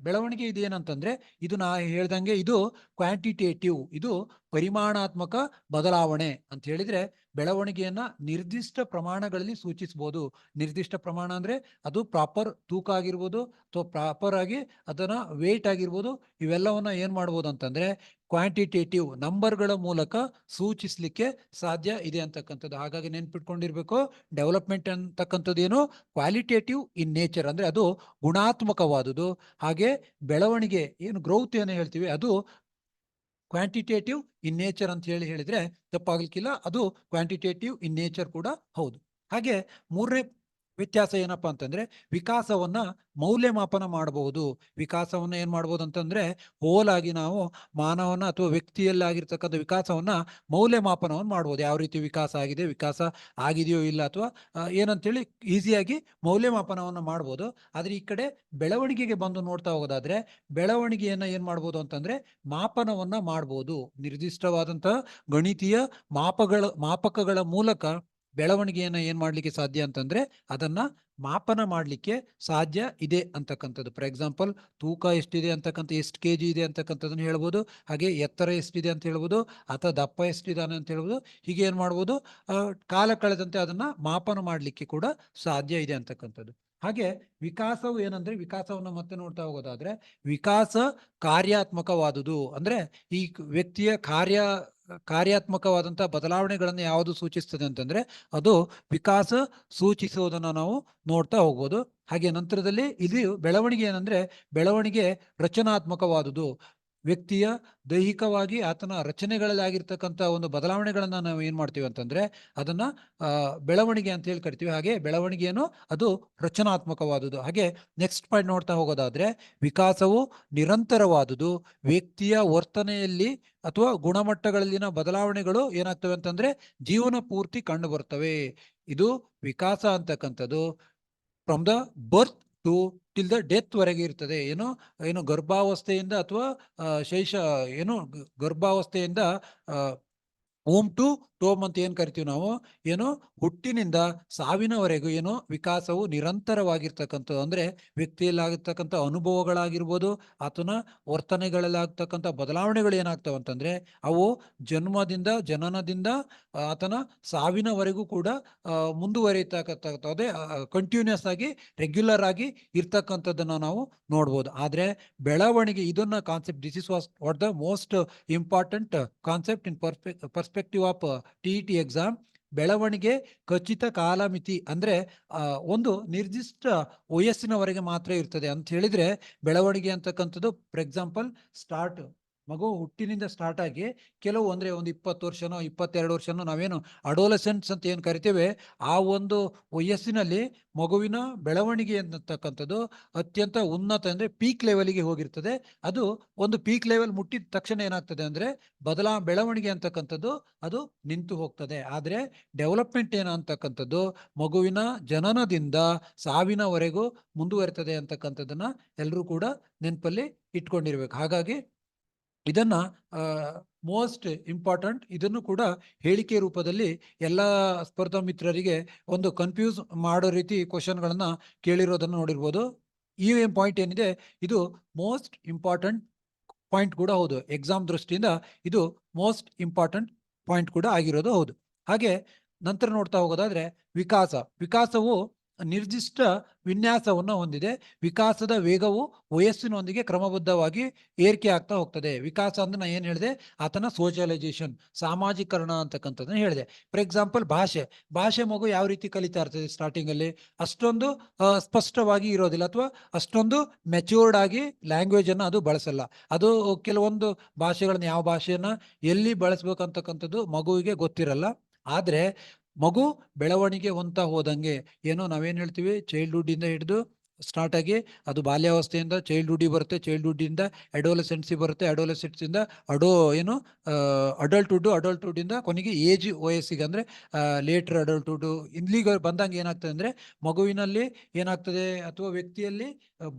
ಬೆಳವಣಿಗೆ ಇದೇನಂತಂದ್ರೆ ಇದು ನಾ ಹೇಳ್ದಂಗೆ ಇದು ಕ್ವಾಂಟಿಟೇಟಿವ್, ಇದು ಪರಿಮಾಣಾತ್ಮಕ ಬದಲಾವಣೆ ಅಂತ ಹೇಳಿದ್ರೆ ಬೆಳವಣಿಗೆಯನ್ನ ನಿರ್ದಿಷ್ಟ ಪ್ರಮಾಣಗಳಲ್ಲಿ ಸೂಚಿಸಬಹುದು. ನಿರ್ದಿಷ್ಟ ಪ್ರಮಾಣ ಅಂದ್ರೆ ಅದು ಪ್ರಾಪರ್ ತೂಕ ಆಗಿರ್ಬೋದು ಅಥವಾ ಪ್ರಾಪರ್ ಆಗಿ ಅದನ್ನ ವೇಟ್ ಆಗಿರ್ಬೋದು. ಇವೆಲ್ಲವನ್ನ ಏನ್ ಮಾಡ್ಬೋದು ಅಂತಂದ್ರೆ ಕ್ವಾಂಟಿಟೇಟಿವ್ ನಂಬರ್ಗಳ ಮೂಲಕ ಸೂಚಿಸ್ಲಿಕ್ಕೆ ಸಾಧ್ಯ ಇದೆ ಅಂತಕ್ಕಂಥದ್ದು. ಹಾಗಾಗಿ ನೆನ್ಪಿಟ್ಕೊಂಡಿರ್ಬೇಕು, ಡೆವಲಪ್ಮೆಂಟ್ ಅಂತಕ್ಕಂಥದ್ದು ಏನು ಕ್ವಾಲಿಟೇಟಿವ್ ಇನ್ ನೇಚರ್, ಅಂದ್ರೆ ಅದು ಗುಣಾತ್ಮಕವಾದುದು. ಹಾಗೆ ಬೆಳವಣಿಗೆ ಏನು ಗ್ರೋತ್ ಏನು ಹೇಳ್ತೀವಿ ಅದು ಕ್ವಾಂಟಿಟೇಟಿವ್ ಇನ್ ನೇಚರ್ ಅಂತ ಹೇಳಿದ್ರೆ ತಪ್ಪಾಗ್ಲಿಕ್ಕಿಲ್ಲ, ಅದು ಕ್ವಾಂಟಿಟೇಟಿವ್ ಇನ್ ನೇಚರ್ ಕೂಡ ಹೌದು. ಹಾಗೆ ಮೂರನೇ ವ್ಯತ್ಯಾಸ ಏನಪ್ಪಾ ಅಂತಂದ್ರೆ ವಿಕಾಸವನ್ನ ಮೌಲ್ಯಮಾಪನ ಮಾಡಬಹುದು. ವಿಕಾಸವನ್ನ ಏನ್ ಮಾಡ್ಬೋದು ಅಂತಂದ್ರೆ ಹೋಲಾಗಿ ನಾವು ಮಾನವನ ಅಥವಾ ವ್ಯಕ್ತಿಯಲ್ಲಾಗಿರ್ತಕ್ಕಂಥ ವಿಕಾಸವನ್ನ ಮೌಲ್ಯಮಾಪನವನ್ನು ಮಾಡ್ಬೋದು. ಯಾವ ರೀತಿ ವಿಕಾಸ ಆಗಿದೆ, ವಿಕಾಸ ಆಗಿದೆಯೋ ಇಲ್ಲ, ಅಥವಾ ಏನಂತೇಳಿ ಈಸಿಯಾಗಿ ಮೌಲ್ಯಮಾಪನವನ್ನ ಮಾಡ್ಬೋದು. ಆದ್ರೆ ಈ ಕಡೆ ಬೆಳವಣಿಗೆಗೆ ಬಂದು ನೋಡ್ತಾ ಹೋಗೋದಾದ್ರೆ ಬೆಳವಣಿಗೆಯನ್ನ ಏನ್ ಮಾಡ್ಬೋದು ಅಂತಂದ್ರೆ ಮಾಪನವನ್ನ ಮಾಡ್ಬೋದು. ನಿರ್ದಿಷ್ಟವಾದಂತಹ ಗಣಿತೀಯ ಮಾಪಕಗಳ ಮೂಲಕ ಬೆಳವಣಿಗೆಯನ್ನ ಏನ್ ಮಾಡ್ಲಿಕ್ಕೆ ಸಾಧ್ಯ ಅಂತಂದ್ರೆ ಅದನ್ನ ಮಾಪನ ಮಾಡ್ಲಿಕ್ಕೆ ಸಾಧ್ಯ ಇದೆ ಅಂತಕ್ಕಂಥದ್ದು. ಫಾರ್ ಎಕ್ಸಾಂಪಲ್, ತೂಕ ಎಷ್ಟಿದೆ ಅಂತಕ್ಕಂಥ, ಎಷ್ಟು kg ಇದೆ ಅಂತಕ್ಕಂಥದ್ದನ್ನ ಹೇಳ್ಬೋದು. ಹಾಗೆ ಎತ್ತರ ಎಷ್ಟಿದೆ ಅಂತ ಹೇಳ್ಬೋದು, ಅಥವಾ ದಪ್ಪ ಎಷ್ಟಿದಾನೆ ಅಂತ ಹೇಳ್ಬೋದು. ಹೀಗೆ ಏನ್ ಮಾಡ್ಬೋದು, ಕಾಲ ಕಳೆದಂತೆ ಅದನ್ನ ಮಾಪನ ಮಾಡ್ಲಿಕ್ಕೆ ಕೂಡ ಸಾಧ್ಯ ಇದೆ ಅಂತಕ್ಕಂಥದ್ದು. ಹಾಗೆ ವಿಕಾಸವು ಏನಂದ್ರೆ, ವಿಕಾಸವನ್ನು ಮತ್ತೆ ನೋಡ್ತಾ ಹೋಗೋದಾದ್ರೆ, ವಿಕಾಸ ಕಾರ್ಯಾತ್ಮಕವಾದುದು. ಅಂದ್ರೆ ಈ ವ್ಯಕ್ತಿಯ ಕಾರ್ಯಾತ್ಮಕವಾದಂತಹ ಬದಲಾವಣೆಗಳನ್ನು ಯಾವುದು ಸೂಚಿಸ್ತದೆ ಅಂತಂದ್ರೆ ಅದು ವಿಕಾಸ ಸೂಚಿಸುವುದನ್ನು ನಾವು ನೋಡ್ತಾ ಹೋಗ್ಬೋದು. ಹಾಗೆ ನಂತರದಲ್ಲಿ ಇದು ಬೆಳವಣಿಗೆ ಏನಂದ್ರೆ, ಬೆಳವಣಿಗೆ ರಚನಾತ್ಮಕವಾದುದು. ವ್ಯಕ್ತಿಯ ದೈಹಿಕವಾಗಿ ಆತನ ರಚನೆಗಳಲ್ಲಿ ಆಗಿರ್ತಕ್ಕಂಥ ಒಂದು ಬದಲಾವಣೆಗಳನ್ನ ನಾವು ಏನ್ ಮಾಡ್ತೀವಿ ಅಂತಂದ್ರೆ ಅದನ್ನ ಬೆಳವಣಿಗೆ ಅಂತ ಹೇಳಿ ಕರಿತೀವಿ. ಹಾಗೆ ಬೆಳವಣಿಗೆಯನ್ನು ಅದು ರಚನಾತ್ಮಕವಾದುದು. ಹಾಗೆ ನೆಕ್ಸ್ಟ್ ಪಾಯಿಂಟ್ ನೋಡ್ತಾ ಹೋಗೋದಾದ್ರೆ, ವಿಕಾಸವು ನಿರಂತರವಾದುದು. ವ್ಯಕ್ತಿಯ ವರ್ತನೆಯಲ್ಲಿ ಅಥವಾ ಗುಣಮಟ್ಟಗಳಲ್ಲಿನ ಬದಲಾವಣೆಗಳು ಏನಾಗ್ತವೆ ಅಂತಂದ್ರೆ ಜೀವನ ಪೂರ್ತಿ ಕಂಡು ಬರ್ತವೆ. ಇದು ವಿಕಾಸ ಅಂತಕ್ಕಂಥದ್ದು from the birth to till the death ವರೆಗೆ ಇರ್ತದೆ. ಏನು ಗರ್ಭಾವಸ್ಥೆಯಿಂದ ಅಥವಾ ಗರ್ಭಾವಸ್ಥೆಯಿಂದ ಓಮ್ ಟು ಟೋಮ್ ಅಂತ ಏನ್ ಕರಿತೀವಿ ನಾವು, ಹುಟ್ಟಿನಿಂದ ಸಾವಿನವರೆಗೂ ವಿಕಾಸವು ನಿರಂತರವಾಗಿರ್ತಕ್ಕಂಥದ್ದು. ಅಂದ್ರೆ ವ್ಯಕ್ತಿಯಲ್ಲಾಗಿರ್ತಕ್ಕಂಥ ಅನುಭವಗಳಾಗಿರ್ಬೋದು, ಆತನ ವರ್ತನೆಗಳಲ್ಲಾಗ್ತಕ್ಕಂಥ ಬದಲಾವಣೆಗಳು ಏನಾಗ್ತವೆ ಅಂತಂದ್ರೆ ಅವು ಜನನದಿಂದ ಆತನ ಸಾವಿನವರೆಗೂ ಕೂಡ ಮುಂದುವರಿತಕ್ಕಂಥದ್ದು. ಅದೇ ಕಂಟಿನ್ಯೂಸ್ ಆಗಿ ರೆಗ್ಯುಲರ್ ಆಗಿ ಇರ್ತಕ್ಕಂಥದ್ದನ್ನ ನಾವು ನೋಡ್ಬೋದು. ಆದ್ರೆ ಬೆಳವಣಿಗೆ, ಇದನ್ನ concept, this is what the most important concept in perspective of TET exam. ಬೆಳವಣಿಗೆ ಖಚಿತ ಕಾಲಮಿತಿ, ಅಂದ್ರೆ ಒಂದು ನಿರ್ದಿಷ್ಟ ವಯಸ್ಸಿನವರೆಗೆ ಮಾತ್ರ ಇರ್ತದೆ ಅಂತ ಹೇಳಿದ್ರೆ ಬೆಳವಣಿಗೆ ಅಂತಕ್ಕಂಥದ್ದು. ಫಾರ್ ಎಕ್ಸಾಂಪಲ್, ಮಗು ಹುಟ್ಟಿನಿಂದ ಸ್ಟಾರ್ಟ್ ಆಗಿ ಕೆಲವು ಅಂದ್ರೆ ಒಂದು 20 ವರ್ಷನೋ 22 ವರ್ಷನೋ ನಾವೇನು ಅಡೋಲೆಸೆಂಟ್ಸ್ ಅಂತ ಏನು ಕರಿತೇವೆ, ಆ ಒಂದು ವಯಸ್ಸಿನಲ್ಲಿ ಮಗುವಿನ ಬೆಳವಣಿಗೆ ಅಂತಕ್ಕಂಥದ್ದು ಅತ್ಯಂತ ಉನ್ನತ ಅಂದ್ರೆ ಪೀಕ್ ಲೆವೆಲ್ಗೆ ಹೋಗಿರ್ತದೆ. ಅದು ಒಂದು ಪೀಕ್ ಲೆವೆಲ್ ಮುಟ್ಟಿದ ತಕ್ಷಣ ಏನಾಗ್ತದೆ ಅಂದ್ರೆ ಬೆಳವಣಿಗೆ ಅಂತಕ್ಕಂಥದ್ದು ಅದು ನಿಂತು ಹೋಗ್ತದೆ. ಆದ್ರೆ ಡೆವಲಪ್ಮೆಂಟ್ ಏನು ಅಂತಕ್ಕಂಥದ್ದು ಮಗುವಿನ ಜನನದಿಂದ ಸಾವಿನವರೆಗೂ ಮುಂದುವರಿತದೆ ಅಂತಕ್ಕಂಥದ್ದನ್ನ ಎಲ್ಲರೂ ಕೂಡ ನೆನಪಲ್ಲಿ ಇಟ್ಕೊಂಡಿರ್ಬೇಕು. ಹಾಗಾಗಿ ಇದನ್ನ ಮೋಸ್ಟ್ ಇಂಪಾರ್ಟೆಂಟ್, ಇದನ್ನು ಕೂಡ ಹೇಳಿಕೆ ರೂಪದಲ್ಲಿ ಎಲ್ಲ ಸ್ಪರ್ಧಾ ಮಿತ್ರರಿಗೆ ಒಂದು ಕನ್ಫ್ಯೂಸ್ ಮಾಡೋ ರೀತಿ ಕ್ವಶನ್ಗಳನ್ನ ಕೇಳಿರೋದನ್ನು ನೋಡಿರ್ಬೋದು. ಈ ಪಾಯಿಂಟ್ ಏನಿದೆ ಇದು ಮೋಸ್ಟ್ ಇಂಪಾರ್ಟೆಂಟ್ ಪಾಯಿಂಟ್ ಕೂಡ ಹೌದು. ಎಕ್ಸಾಮ್ ದೃಷ್ಟಿಯಿಂದ ಇದು ಮೋಸ್ಟ್ ಇಂಪಾರ್ಟೆಂಟ್ ಪಾಯಿಂಟ್ ಕೂಡ ಆಗಿರೋದು ಹೌದು. ಹಾಗೆ ನಂತರ ನೋಡ್ತಾ ಹೋಗೋದಾದ್ರೆ, ವಿಕಾಸವು ನಿರ್ದಿಷ್ಟ ವಿನ್ಯಾಸವನ್ನು ಹೊಂದಿದೆ. ವಿಕಾಸದ ವೇಗವು ವಯಸ್ಸಿನೊಂದಿಗೆ ಕ್ರಮಬದ್ಧವಾಗಿ ಏರಿಕೆ ಆಗ್ತಾ ಹೋಗ್ತದೆ. ವಿಕಾಸ ಅಂದ್ರೆ ನಾ ಏನ್ ಹೇಳಿದೆ, ಆತನ ಸೋಷಿಯಲೈಸೇಷನ್, ಸಾಮಾಜೀಕರಣ ಅಂತಕ್ಕಂಥದ್ದನ್ನ ಹೇಳಿದೆ. ಫಾರ್ ಎಕ್ಸಾಂಪಲ್, ಭಾಷೆ ಮಗು ಯಾವ ರೀತಿ ಕಲಿತಾ ಇರ್ತದೆ, ಸ್ಟಾರ್ಟಿಂಗ್ ಅಲ್ಲಿ ಅಷ್ಟೊಂದು ಸ್ಪಷ್ಟವಾಗಿ ಇರೋದಿಲ್ಲ, ಅಥವಾ ಅಷ್ಟೊಂದು ಮೆಚ್ಯೂರ್ಡ್ ಆಗಿ ಲ್ಯಾಂಗ್ವೇಜ್ ಅನ್ನ ಅದು ಬಳಸಲ್ಲ. ಅದು ಕೆಲವೊಂದು ಭಾಷೆಗಳನ್ನ, ಯಾವ ಭಾಷೆಯನ್ನ ಎಲ್ಲಿ ಬಳಸ್ಬೇಕಂತಕ್ಕಂಥದ್ದು ಮಗುವಿಗೆ ಗೊತ್ತಿರಲ್ಲ. ಆದ್ರೆ ಮಗು ಬೆಳವಣಿಗೆ ಹೊಂತ ಹೋದಂಗೆ ನಾವೇನ್ ಹೇಳ್ತೀವಿ, ಚೈಲ್ಡ್ಹುಡ್ ಇಂದ ಹಿಡಿದು ಸ್ಟಾರ್ಟ್ ಆಗಿ ಅದು ಬಾಲ್ಯಾವಸ್ಥೆಯಿಂದ ಚೈಲ್ಡ್ಹುಡ್ ಬರುತ್ತೆ, ಚೈಲ್ಡ್ಹುಡ್ ಇಂದ ಅಡೋಲೆಸೆನ್ಸಿ ಬರುತ್ತೆ, ಅಡೋಲೆಸೆನ್ಸ್ ಇಂದ ಅಡಲ್ಟ್ಹುಡ್ ಇಂದ ಕೊನೆಗೆ ಏಜ್ ವಯಸ್ಸಿಗೆ ಅಂದ್ರೆ ಲೇಟರ್ ಅಡಲ್ಟ್ಹುಡ್ ಇಲ್ಲಿಗೆ ಬಂದಂಗೆ ಏನಾಗ್ತದೆ ಅಂದ್ರೆ ಮಗುವಿನಲ್ಲಿ ಏನಾಗ್ತದೆ ಅಥವಾ ವ್ಯಕ್ತಿಯಲ್ಲಿ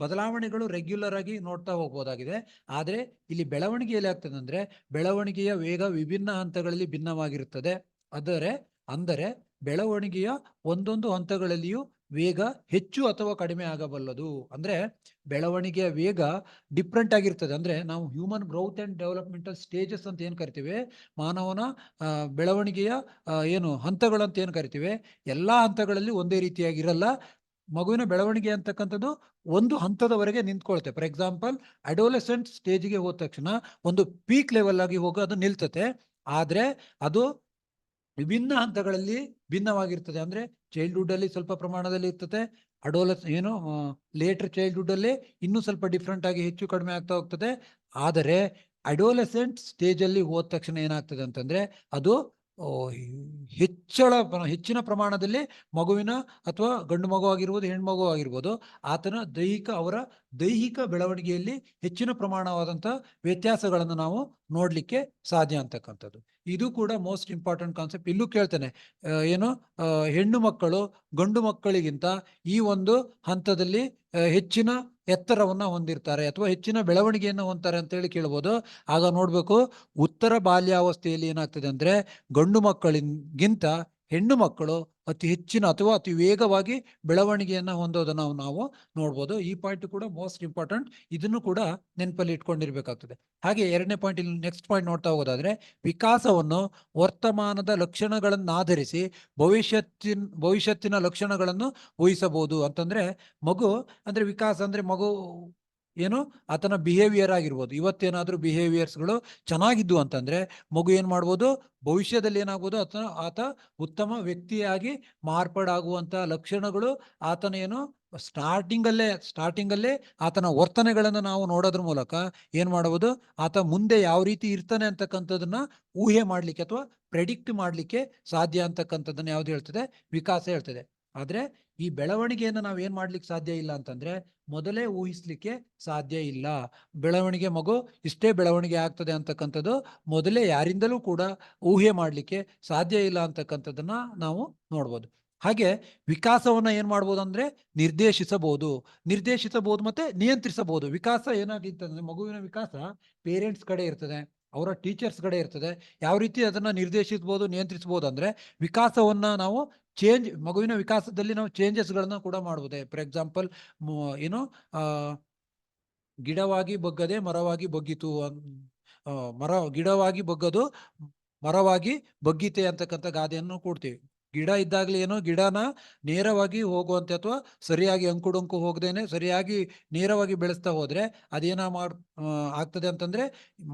ಬದಲಾವಣೆಗಳು ರೆಗ್ಯುಲರ್ ಆಗಿ ನೋಡ್ತಾ ಹೋಗ್ಬೋದಾಗಿದೆ. ಆದ್ರೆ ಇಲ್ಲಿ ಬೆಳವಣಿಗೆಯಲ್ಲಿ ಆಗ್ತದೆ ಅಂದ್ರೆ ಬೆಳವಣಿಗೆಯ ವೇಗ ವಿಭಿನ್ನ ಹಂತಗಳಲ್ಲಿ ಭಿನ್ನವಾಗಿರುತ್ತದೆ. ಅಂದರೆ ಬೆಳವಣಿಗೆಯ ಒಂದೊಂದು ಹಂತಗಳಲ್ಲಿಯೂ ವೇಗ ಹೆಚ್ಚು ಅಥವಾ ಕಡಿಮೆ ಆಗಬಲ್ಲದು. ಅಂದ್ರೆ ಬೆಳವಣಿಗೆಯ ವೇಗ ಡಿಫ್ರೆಂಟ್ ಆಗಿರ್ತದೆ. ಅಂದ್ರೆ ನಾವು human growth and developmental stages ಅಂತ ಏನ್ ಕರಿತೀವಿ, ಮಾನವನ ಬೆಳವಣಿಗೆಯ ಹಂತಗಳು ಅಂತ ಏನ್ ಕರಿತೀವಿ, ಎಲ್ಲಾ ಹಂತಗಳಲ್ಲಿ ಒಂದೇ ರೀತಿಯಾಗಿರಲ್ಲ. ಮಗುವಿನ ಬೆಳವಣಿಗೆ ಅಂತಕ್ಕಂಥದ್ದು ಒಂದು ಹಂತದವರೆಗೆ ನಿಂತ್ಕೊಳ್ತೆ. ಫಾರ್ ಎಕ್ಸಾಂಪಲ್, ಅಡೋಲೆಸೆಂಟ್ ಸ್ಟೇಜ್ಗೆ ಹೋದ ತಕ್ಷಣ ಒಂದು ಪೀಕ್ ಲೆವೆಲ್ ಆಗಿ ಹೋಗಿ ಅದು ನಿಲ್ತತೆ. ಆದ್ರೆ ಅದು ವಿಭಿನ್ನ ಹಂತಗಳಲ್ಲಿ ಭಿನ್ನವಾಗಿರ್ತದೆ. ಅಂದ್ರೆ ಚೈಲ್ಡ್ಹುಡ್ ಅಲ್ಲಿ ಸ್ವಲ್ಪ ಪ್ರಮಾಣದಲ್ಲಿ ಇರ್ತದೆ, ಲೇಟರ್ ಚೈಲ್ಡ್ಹುಡ್ ಅಲ್ಲಿ ಇನ್ನೂ ಸ್ವಲ್ಪ ಡಿಫ್ರೆಂಟ್ ಆಗಿ ಹೆಚ್ಚು ಕಡಿಮೆ ಆಗ್ತಾ ಹೋಗ್ತದೆ. ಆದರೆ ಅಡೋಲೆಸೆಂಟ್ ಸ್ಟೇಜ್ ಅಲ್ಲಿ ಹೋದ ತಕ್ಷಣ ಏನಾಗ್ತದೆ ಅಂತಂದ್ರೆ ಅದು ಹೆಚ್ಚಿನ ಪ್ರಮಾಣದಲ್ಲಿ ಮಗುವಿನ ಅಥವಾ ಗಂಡು ಮಗು ಆಗಿರ್ಬೋದು ಹೆಣ್ಮಗು ಆಗಿರ್ಬೋದು ಆತನ ಅವರ ದೈಹಿಕ ಬೆಳವಣಿಗೆಯಲ್ಲಿ ಹೆಚ್ಚಿನ ಪ್ರಮಾಣವಾದಂತಹ ವ್ಯತ್ಯಾಸಗಳನ್ನು ನಾವು ನೋಡ್ಲಿಕ್ಕೆ ಸಾಧ್ಯ ಅಂತಕ್ಕಂಥದ್ದು. ಇದು ಕೂಡ ಮೋಸ್ಟ್ ಇಂಪಾರ್ಟೆಂಟ್ ಕಾನ್ಸೆಪ್ಟ್. ಇಲ್ಲೂ ಕೇಳ್ತೇನೆ, ಹೆಣ್ಣು ಮಕ್ಕಳು ಗಂಡು ಮಕ್ಕಳಿಗಿಂತ ಈ ಒಂದು ಹಂತದಲ್ಲಿ ಹೆಚ್ಚಿನ ಎತ್ತರವನ್ನ ಹೊಂದಿರ್ತಾರೆ ಅಥವಾ ಹೆಚ್ಚಿನ ಬೆಳವಣಿಗೆಯನ್ನು ಹೊಂದ್ತಾರೆ ಅಂತ ಹೇಳಿ ಕೇಳ್ಬೋದು. ಆಗ ನೋಡ್ಬೇಕು, ಉತ್ತರ ಬಾಲ್ಯಾವಸ್ಥೆಯಲ್ಲಿ ಏನಾಗ್ತದೆ ಅಂದ್ರೆ ಗಂಡು ಮಕ್ಕಳಿಗಿಂತ ಹೆಣ್ಣು ಮಕ್ಕಳು ಅತಿ ಹೆಚ್ಚಿನ ಅಥವಾ ಅತಿ ವೇಗವಾಗಿ ಬೆಳವಣಿಗೆಯನ್ನು ಹೊಂದೋದನ್ನು ನಾವು ನೋಡ್ಬೋದು. ಈ ಪಾಯಿಂಟ್ ಕೂಡ ಮೋಸ್ಟ್ ಇಂಪಾರ್ಟೆಂಟ್, ಇದನ್ನು ಕೂಡ ನೆನಪಲ್ಲಿ ಇಟ್ಕೊಂಡಿರ್ಬೇಕಾಗ್ತದೆ. ಹಾಗೆ ಎರಡನೇ ಪಾಯಿಂಟ್, ಇಲ್ಲಿ ನೆಕ್ಸ್ಟ್ ಪಾಯಿಂಟ್ ನೋಡ್ತಾ ಹೋಗೋದಾದ್ರೆ, ವಿಕಾಸವನ್ನು ವರ್ತಮಾನದ ಲಕ್ಷಣಗಳನ್ನಾಧರಿಸಿ ಭವಿಷ್ಯತ್ತಿನ ಲಕ್ಷಣಗಳನ್ನು ಊಹಿಸಬಹುದು. ಅಂತಂದ್ರೆ ಮಗು ಅಂದ್ರೆ ವಿಕಾಸ ಅಂದ್ರೆ ಮಗು ಏನು ಆತನ ಬಿಹೇವಿಯರ್ ಆಗಿರ್ಬೋದು. ಇವತ್ತೇನಾದ್ರೂ ಬಿಹೇವಿಯರ್ಸ್ಗಳು ಚೆನ್ನಾಗಿದ್ದು ಅಂತಂದ್ರೆ ಮಗು ಏನ್ ಮಾಡ್ಬೋದು, ಭವಿಷ್ಯದಲ್ಲಿ ಏನಾಗ್ಬೋದು, ಆತ ಉತ್ತಮ ವ್ಯಕ್ತಿಯಾಗಿ ಮಾರ್ಪಾಡಾಗುವಂತ ಲಕ್ಷಣಗಳು ಆತನ ಏನು ಸ್ಟಾರ್ಟಿಂಗಲ್ಲೇ ಆತನ ವರ್ತನೆಗಳನ್ನು ನಾವು ನೋಡೋದ್ರ ಮೂಲಕ ಏನ್ ಮಾಡಬಹುದು, ಆತ ಮುಂದೆ ಯಾವ ರೀತಿ ಇರ್ತಾನೆ ಅಂತಕ್ಕಂಥದನ್ನ ಊಹೆ ಮಾಡ್ಲಿಕ್ಕೆ ಅಥವಾ ಪ್ರೆಡಿಕ್ಟ್ ಮಾಡ್ಲಿಕ್ಕೆ ಸಾಧ್ಯ ಅಂತಕ್ಕಂಥದ್ದನ್ನ ಯಾವ್ದು ಹೇಳ್ತದೆ, ವಿಕಾಸ ಹೇಳ್ತದೆ. ಆದ್ರೆ ಈ ಬೆಳವಣಿಗೆಯನ್ನು ನಾವ್ ಏನ್ ಮಾಡ್ಲಿಕ್ಕೆ ಸಾಧ್ಯ ಇಲ್ಲ ಅಂತಂದ್ರೆ ಮೊದಲೇ ಊಹಿಸ್ಲಿಕ್ಕೆ ಸಾಧ್ಯ ಇಲ್ಲ. ಬೆಳವಣಿಗೆ ಮಗು ಇಷ್ಟೇ ಬೆಳವಣಿಗೆ ಆಗ್ತದೆ ಅಂತಕ್ಕಂಥದ್ದು ಮೊದಲೇ ಯಾರಿಂದಲೂ ಕೂಡ ಊಹೆ ಮಾಡ್ಲಿಕ್ಕೆ ಸಾಧ್ಯ ಇಲ್ಲ ಅಂತಕ್ಕಂಥದ್ದನ್ನ ನಾವು ನೋಡ್ಬೋದು. ಹಾಗೆ ವಿಕಾಸವನ್ನ ಏನ್ ಮಾಡ್ಬೋದು ಅಂದ್ರೆ ನಿರ್ದೇಶಿಸಬಹುದು ಮತ್ತೆ ನಿಯಂತ್ರಿಸಬಹುದು. ವಿಕಾಸ ಏನಾಗಿರ್ತದೆ, ಮಗುವಿನ ವಿಕಾಸ ಪೇರೆಂಟ್ಸ್ ಕಡೆ ಇರ್ತದೆ, ಅವರ ಟೀಚರ್ಸ್ ಕಡೆ ಇರ್ತದೆ. ಯಾವ ರೀತಿ ಅದನ್ನ ನಿರ್ದೇಶಿಸಬಹುದು, ನಿಯಂತ್ರಿಸಬಹುದು ಅಂದ್ರೆ ವಿಕಾಸವನ್ನ ನಾವು ಮಗುವಿನ ವಿಕಾಸದಲ್ಲಿ ನಾವು ಚೇಂಜಸ್ಗಳನ್ನ ಕೂಡ ಮಾಡಬಹುದು. ಫಾರ್ ಎಕ್ಸಾಂಪಲ್ ಏನು ಗಿಡವಾಗಿ ಬಗ್ಗದೆ ಮರವಾಗಿ ಬಗ್ಗಿತು, ಗಿಡವಾಗಿ ಬಗ್ಗದು ಮರವಾಗಿ ಬಗ್ಗೀತೆ ಅಂತಕ್ಕಂಥ ಗಾದೆಯನ್ನು ಕೊಡ್ತೀವಿ. ಗಿಡ ಇದ್ದಾಗಲೇ ಏನೋ ಗಿಡನ ನೇರವಾಗಿ ಹೋಗುವಂತೆ ಅಥವಾ ಸರಿಯಾಗಿ ಅಂಕುಡೊಂಕು ಹೋಗದೇನೆ ಸರಿಯಾಗಿ ನೇರವಾಗಿ ಬೆಳೆಸ್ತಾ ಹೋದ್ರೆ ಅದೇನ ಆಗ್ತದೆ ಅಂತಂದ್ರೆ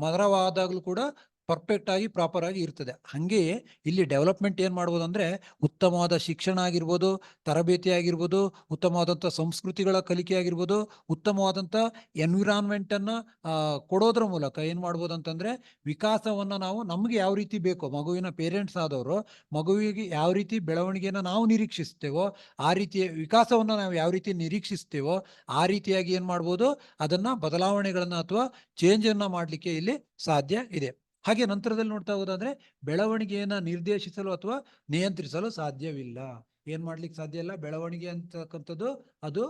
ಮರವಾದಾಗ್ಲೂ ಕೂಡ ಪರ್ಫೆಕ್ಟ್ ಆಗಿ ಪ್ರಾಪರ್ ಆಗಿ ಇರ್ತದೆ. ಹಂಗೆಯೇ ಇಲ್ಲಿ ಡೆವಲಪ್ಮೆಂಟ್ ಏನ್ ಮಾಡ್ಬೋದು ಅಂದ್ರೆ ಉತ್ತಮವಾದ ಶಿಕ್ಷಣ ಆಗಿರ್ಬೋದು, ತರಬೇತಿ ಆಗಿರ್ಬೋದು, ಉತ್ತಮವಾದಂಥ ಸಂಸ್ಕೃತಿಗಳ ಕಲಿಕೆ ಆಗಿರ್ಬೋದು, ಉತ್ತಮವಾದಂಥ ಎನ್ವಿರಾನ್ಮೆಂಟ್ ಅನ್ನ ಕೊಡೋದ್ರ ಮೂಲಕ ಏನ್ ಮಾಡ್ಬೋದು ಅಂತಂದ್ರೆ ವಿಕಾಸವನ್ನ ನಾವು ನಮ್ಗೆ ಯಾವ ರೀತಿ ಬೇಕೋ, ಮಗುವಿನ ಪೇರೆಂಟ್ಸ್ ಆದವರು ಮಗುವಿಗೆ ಯಾವ ರೀತಿ ಬೆಳವಣಿಗೆಯನ್ನ ನಾವು ನಿರೀಕ್ಷಿಸ್ತೇವೋ ಆ ರೀತಿಯ ವಿಕಾಸವನ್ನ ನಾವು ಯಾವ ರೀತಿ ನಿರೀಕ್ಷಿಸ್ತೇವೋ ಆ ರೀತಿಯಾಗಿ ಏನ್ ಮಾಡ್ಬೋದು, ಅದನ್ನ ಬದಲಾವಣೆಗಳನ್ನ ಅಥವಾ ಚೇಂಜ್ ಅನ್ನ ಮಾಡ್ಲಿಕ್ಕೆ ಇಲ್ಲಿ ಸಾಧ್ಯ ಇದೆ. ಹಾಗೆ ನಂತರದಲ್ಲಿ ನೋಡ್ತಾ ಹೋದಾದ್ರೆ ಬೆಳವಣಿಗೆಯನ್ನ ನಿರ್ದೇಶಿಸಲು ಅಥವಾ ನಿಯಂತ್ರಿಸಲು ಸಾಧ್ಯವಿಲ್ಲ. ಏನ್ ಮಾಡ್ಲಿಕ್ಕೆ ಸಾಧ್ಯ ಇಲ್ಲ, ಬೆಳವಣಿಗೆ ಅಂತಕ್ಕಂಥದ್ದು ಅದು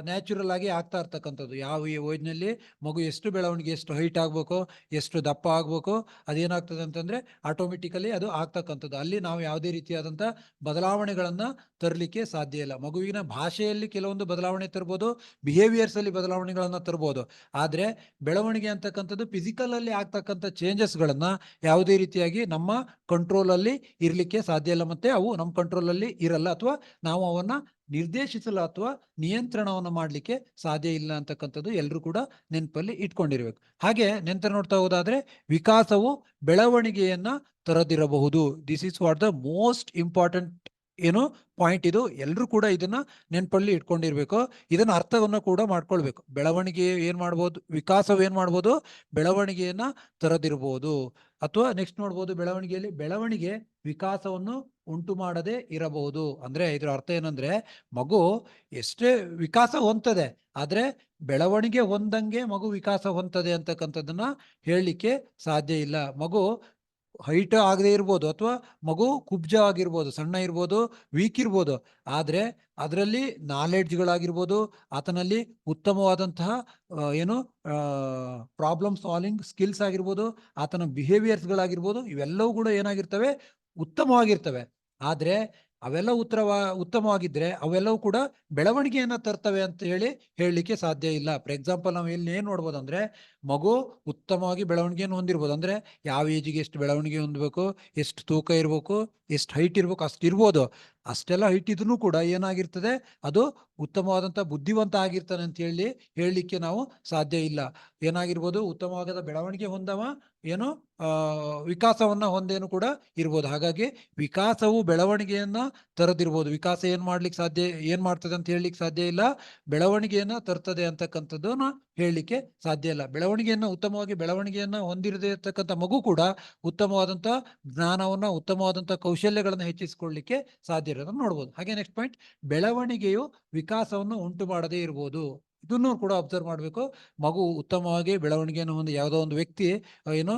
ನ್ಯಾಚುರಲ್ ಆಗಿ ಆಗ್ತಾ ಇರ್ತಕ್ಕಂಥದ್ದು. ಯಾವ ಈ ವಯಸ್ಸಿನಲ್ಲಿ ಮಗು ಎಷ್ಟು ಬೆಳವಣಿಗೆ, ಎಷ್ಟು ಹೈಟ್ ಆಗ್ಬೇಕು, ಎಷ್ಟು ದಪ್ಪ ಆಗ್ಬೇಕು, ಅದೇನಾಗ್ತದೆ ಅಂತಂದ್ರೆ ಆಟೋಮೆಟಿಕಲಿ ಅದು ಆಗ್ತಕ್ಕಂಥದ್ದು. ಅಲ್ಲಿ ನಾವು ಯಾವುದೇ ರೀತಿಯಾದಂಥ ಬದಲಾವಣೆಗಳನ್ನ ತರಲಿಕ್ಕೆ ಸಾಧ್ಯ ಇಲ್ಲ. ಮಗುವಿನ ಭಾಷೆಯಲ್ಲಿ ಕೆಲವೊಂದು ಬದಲಾವಣೆ ತರ್ಬೋದು, ಬಿಹೇವಿಯರ್ಸ್ ಅಲ್ಲಿ ಬದಲಾವಣೆಗಳನ್ನ ತರ್ಬೋದು. ಆದ್ರೆ ಬೆಳವಣಿಗೆ ಅಂತಕ್ಕಂಥದ್ದು ಫಿಸಿಕಲ್ ಅಲ್ಲಿ ಆಗ್ತಕ್ಕಂಥ ಚೇಂಜಸ್ಗಳನ್ನ ಯಾವುದೇ ರೀತಿಯಾಗಿ ನಮ್ಮ ಕಂಟ್ರೋಲ್ ಅಲ್ಲಿ ಇರ್ಲಿಕ್ಕೆ ಸಾಧ್ಯ ಇಲ್ಲ, ಮತ್ತೆ ಅವು ನಮ್ಮ ಕಂಟ್ರೋಲ್ ಅಲ್ಲಿ ಇರಲ್ಲ, ಅಥವಾ ನಾವು ಅವನ್ನ ನಿರ್ದೇಶಿಸಲು ಅಥವಾ ನಿಯಂತ್ರಣವನ್ನು ಮಾಡಲಿಕ್ಕೆ ಸಾಧ್ಯ ಇಲ್ಲ ಅಂತಕ್ಕಂಥದ್ದು ಎಲ್ಲರೂ ಕೂಡ ನೆನಪಲ್ಲಿ ಇಟ್ಕೊಂಡಿರ್ಬೇಕು. ಹಾಗೆ ನೆನಪು ನೋಡ್ತಾ ಹೋದಾದ್ರೆ ವಿಕಾಸವು ಬೆಳವಣಿಗೆಯನ್ನ ತರದಿರಬಹುದು. This is what the most important ಏನು ಪಾಯಿಂಟ್. ಇದು ಎಲ್ಲರೂ ಕೂಡ ಇದನ್ನ ನೆನಪಲ್ಲಿ ಇಟ್ಕೊಂಡಿರ್ಬೇಕು. ಇದನ್ನ ಅರ್ಥವನ್ನ ಕೂಡ ಮಾಡ್ಕೊಳ್ಬೇಕು. ಬೆಳವಣಿಗೆ ಏನ್ ಮಾಡ್ಬೋದು, ವಿಕಾಸವು ಏನ್ ಮಾಡ್ಬೋದು, ಬೆಳವಣಿಗೆಯನ್ನ ತರದಿರಬಹುದು. ಅಥವಾ ನೆಕ್ಸ್ಟ್ ನೋಡ್ಬೋದು, ಬೆಳವಣಿಗೆ ವಿಕಾಸವನ್ನು ಉಂಟು ಮಾಡದೆ ಇರಬಹುದು. ಅಂದ್ರೆ ಇದ್ರ ಅರ್ಥ ಏನಂದ್ರೆ ಮಗು ಎಷ್ಟೇ ವಿಕಾಸ ಹೊಂದದೆ, ಆದ್ರೆ ಬೆಳವಣಿಗೆ ಹೊಂದಂಗೆ ಮಗು ವಿಕಾಸ ಹೊಂದದೆ ಅಂತಕ್ಕಂಥದ್ದನ್ನ ಹೇಳಲಿಕ್ಕೆ ಸಾಧ್ಯ ಇಲ್ಲ. ಮಗು ಹೈಟ್ ಆಗದೆ ಇರ್ಬೋದು, ಅಥವಾ ಮಗು ಕುಬ್ಜ ಆಗಿರ್ಬೋದು, ಸಣ್ಣ ಇರ್ಬೋದು, ವೀಕ್ ಇರ್ಬೋದು, ಆದ್ರೆ ಅದರಲ್ಲಿ ನಾಲೆಡ್ಜ್ಗಳಾಗಿರ್ಬೋದು, ಆತನಲ್ಲಿ ಉತ್ತಮವಾದಂತಹ ಏನು ಪ್ರಾಬ್ಲಮ್ ಸಾಲ್ವಿಂಗ್ ಸ್ಕಿಲ್ಸ್ ಆಗಿರ್ಬೋದು, ಆತನ ಬಿಹೇವಿಯರ್ಸ್ಗಳಾಗಿರ್ಬೋದು, ಇವೆಲ್ಲವೂ ಕೂಡ ಏನಾಗಿರ್ತವೆ, ಉತ್ತಮವಾಗಿರ್ತವೆ. ಆದ್ರೆ ಅವೆಲ್ಲ ಉತ್ತಮವಾಗಿದ್ರೆ ಅವೆಲ್ಲವೂ ಕೂಡ ಬೆಳವಣಿಗೆಯನ್ನ ತರ್ತವೆ ಅಂತ ಹೇಳಲಿಕ್ಕೆ ಸಾಧ್ಯ ಇಲ್ಲ. ಫಾರ್ ಎಕ್ಸಾಂಪಲ್ ನಾವು ಇಲ್ಲಿ ಏನ್ ನೋಡ್ಬೋದು ಅಂದ್ರೆ ಮಗು ಉತ್ತಮವಾಗಿ ಬೆಳವಣಿಗೆಯನ್ನು ಹೊಂದಿರ್ಬೋದು. ಅಂದ್ರೆ ಯಾವ ಏಜಿಗೆ ಎಷ್ಟು ಬೆಳವಣಿಗೆ ಹೊಂದಬೇಕು, ಎಷ್ಟು ತೂಕ ಇರ್ಬೇಕು, ಎಷ್ಟು ಹೈಟ್ ಇರ್ಬೇಕು, ಅಷ್ಟು ಇರ್ಬೋದು. ಅಷ್ಟೆಲ್ಲ ಹೈಟ್ ಇದ್ರೂ ಕೂಡ ಏನಾಗಿರ್ತದೆ, ಅದು ಉತ್ತಮವಾದಂಥ ಬುದ್ಧಿವಂತ ಆಗಿರ್ತಾನೆ ಅಂತ ಹೇಳಲಿಕ್ಕೆ ನಾವು ಸಾಧ್ಯ ಇಲ್ಲ. ಏನಾಗಿರ್ಬೋದು, ಉತ್ತಮವಾದ ಬೆಳವಣಿಗೆ ಹೊಂದವ ಏನು ವಿಕಾಸವನ್ನ ಹೊಂದೇನು ಕೂಡ ಇರ್ಬೋದು. ಹಾಗಾಗಿ ವಿಕಾಸವು ಬೆಳವಣಿಗೆಯನ್ನ ತರದಿರ್ಬೋದು. ವಿಕಾಸ ಏನ್ ಮಾಡ್ತದೆ ಅಂತ ಹೇಳಲಿಕ್ಕೆ ಸಾಧ್ಯ ಇಲ್ಲ, ಬೆಳವಣಿಗೆಯನ್ನ ತರ್ತದೆ ಅಂತಕ್ಕಂಥದ್ದನ್ನ ಹೇಳಲಿಕ್ಕೆ ಸಾಧ್ಯ ಇಲ್ಲ. ಬೆಳವಣಿಗೆಯನ್ನ ಹೊಂದಿರದೇ ಇರ್ತಕ್ಕಂಥ ಮಗು ಕೂಡ ಉತ್ತಮವಾದಂಥ ಜ್ಞಾನವನ್ನ, ಉತ್ತಮವಾದಂಥ ಕೌಶಲ್ಯಗಳನ್ನು ಹೆಚ್ಚಿಸಿಕೊಳ್ಳಲಿಕ್ಕೆ ಸಾಧ್ಯ ಇರೋದನ್ನು ನೋಡ್ಬೋದು. ಹಾಗೆ ನೆಕ್ಸ್ಟ್ ಪಾಯಿಂಟ್, ಬೆಳವಣಿಗೆಯು ವಿಕಾಸವನ್ನು ಉಂಟು ಮಾಡದೇ ಇರ್ಬೋದು. ಇದನ್ನು ಕೂಡ ಅಬ್ಸರ್ವ್ ಮಾಡಬೇಕು. ಮಗು ಉತ್ತಮವಾಗಿ ಬೆಳವಣಿಗೆಯನ್ನು ಹೊಂದಿ, ಯಾವುದೋ ಒಂದು ವ್ಯಕ್ತಿ ಏನು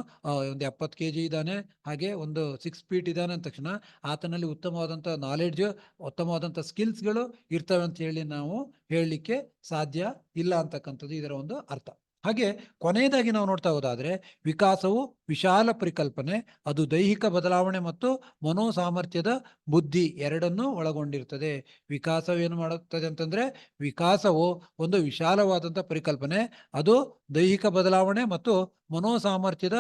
ಒಂದು 70 kg ಇದ್ದಾನೆ, ಹಾಗೆ ಒಂದು 6 feet ಇದ್ದಾನೆ ಅಂದ ತಕ್ಷಣ ಆತನಲ್ಲಿ ಉತ್ತಮವಾದಂಥ ನಾಲೆಡ್ಜ್, ಉತ್ತಮವಾದಂಥ ಸ್ಕಿಲ್ಸ್ಗಳು ಇರ್ತವೆ ಅಂತ ಹೇಳಿ ನಾವು ಹೇಳಲಿಕ್ಕೆ ಸಾಧ್ಯ ಇಲ್ಲ ಅಂತಕ್ಕಂಥದ್ದು ಇದರ ಒಂದು ಅರ್ಥ. ಹಾಗೆ ಕೊನೆಯದಾಗಿ ನಾವು ನೋಡ್ತಾ ಹೋದಾದ್ರೆ ವಿಕಾಸವು ವಿಶಾಲ ಪರಿಕಲ್ಪನೆ, ಅದು ದೈಹಿಕ ಬದಲಾವಣೆ ಮತ್ತು ಮನೋಸಾಮರ್ಥ್ಯದ ಬುದ್ಧಿ ಎರಡನ್ನೂ ಒಳಗೊಂಡಿರ್ತದೆ. ವಿಕಾಸವೇನು ಮಾಡುತ್ತದೆ ಅಂತಂದ್ರೆ, ವಿಕಾಸವು ಒಂದು ವಿಶಾಲವಾದಂಥ ಪರಿಕಲ್ಪನೆ, ಅದು ದೈಹಿಕ ಬದಲಾವಣೆ ಮತ್ತು ಮನೋಸಾಮರ್ಥ್ಯದ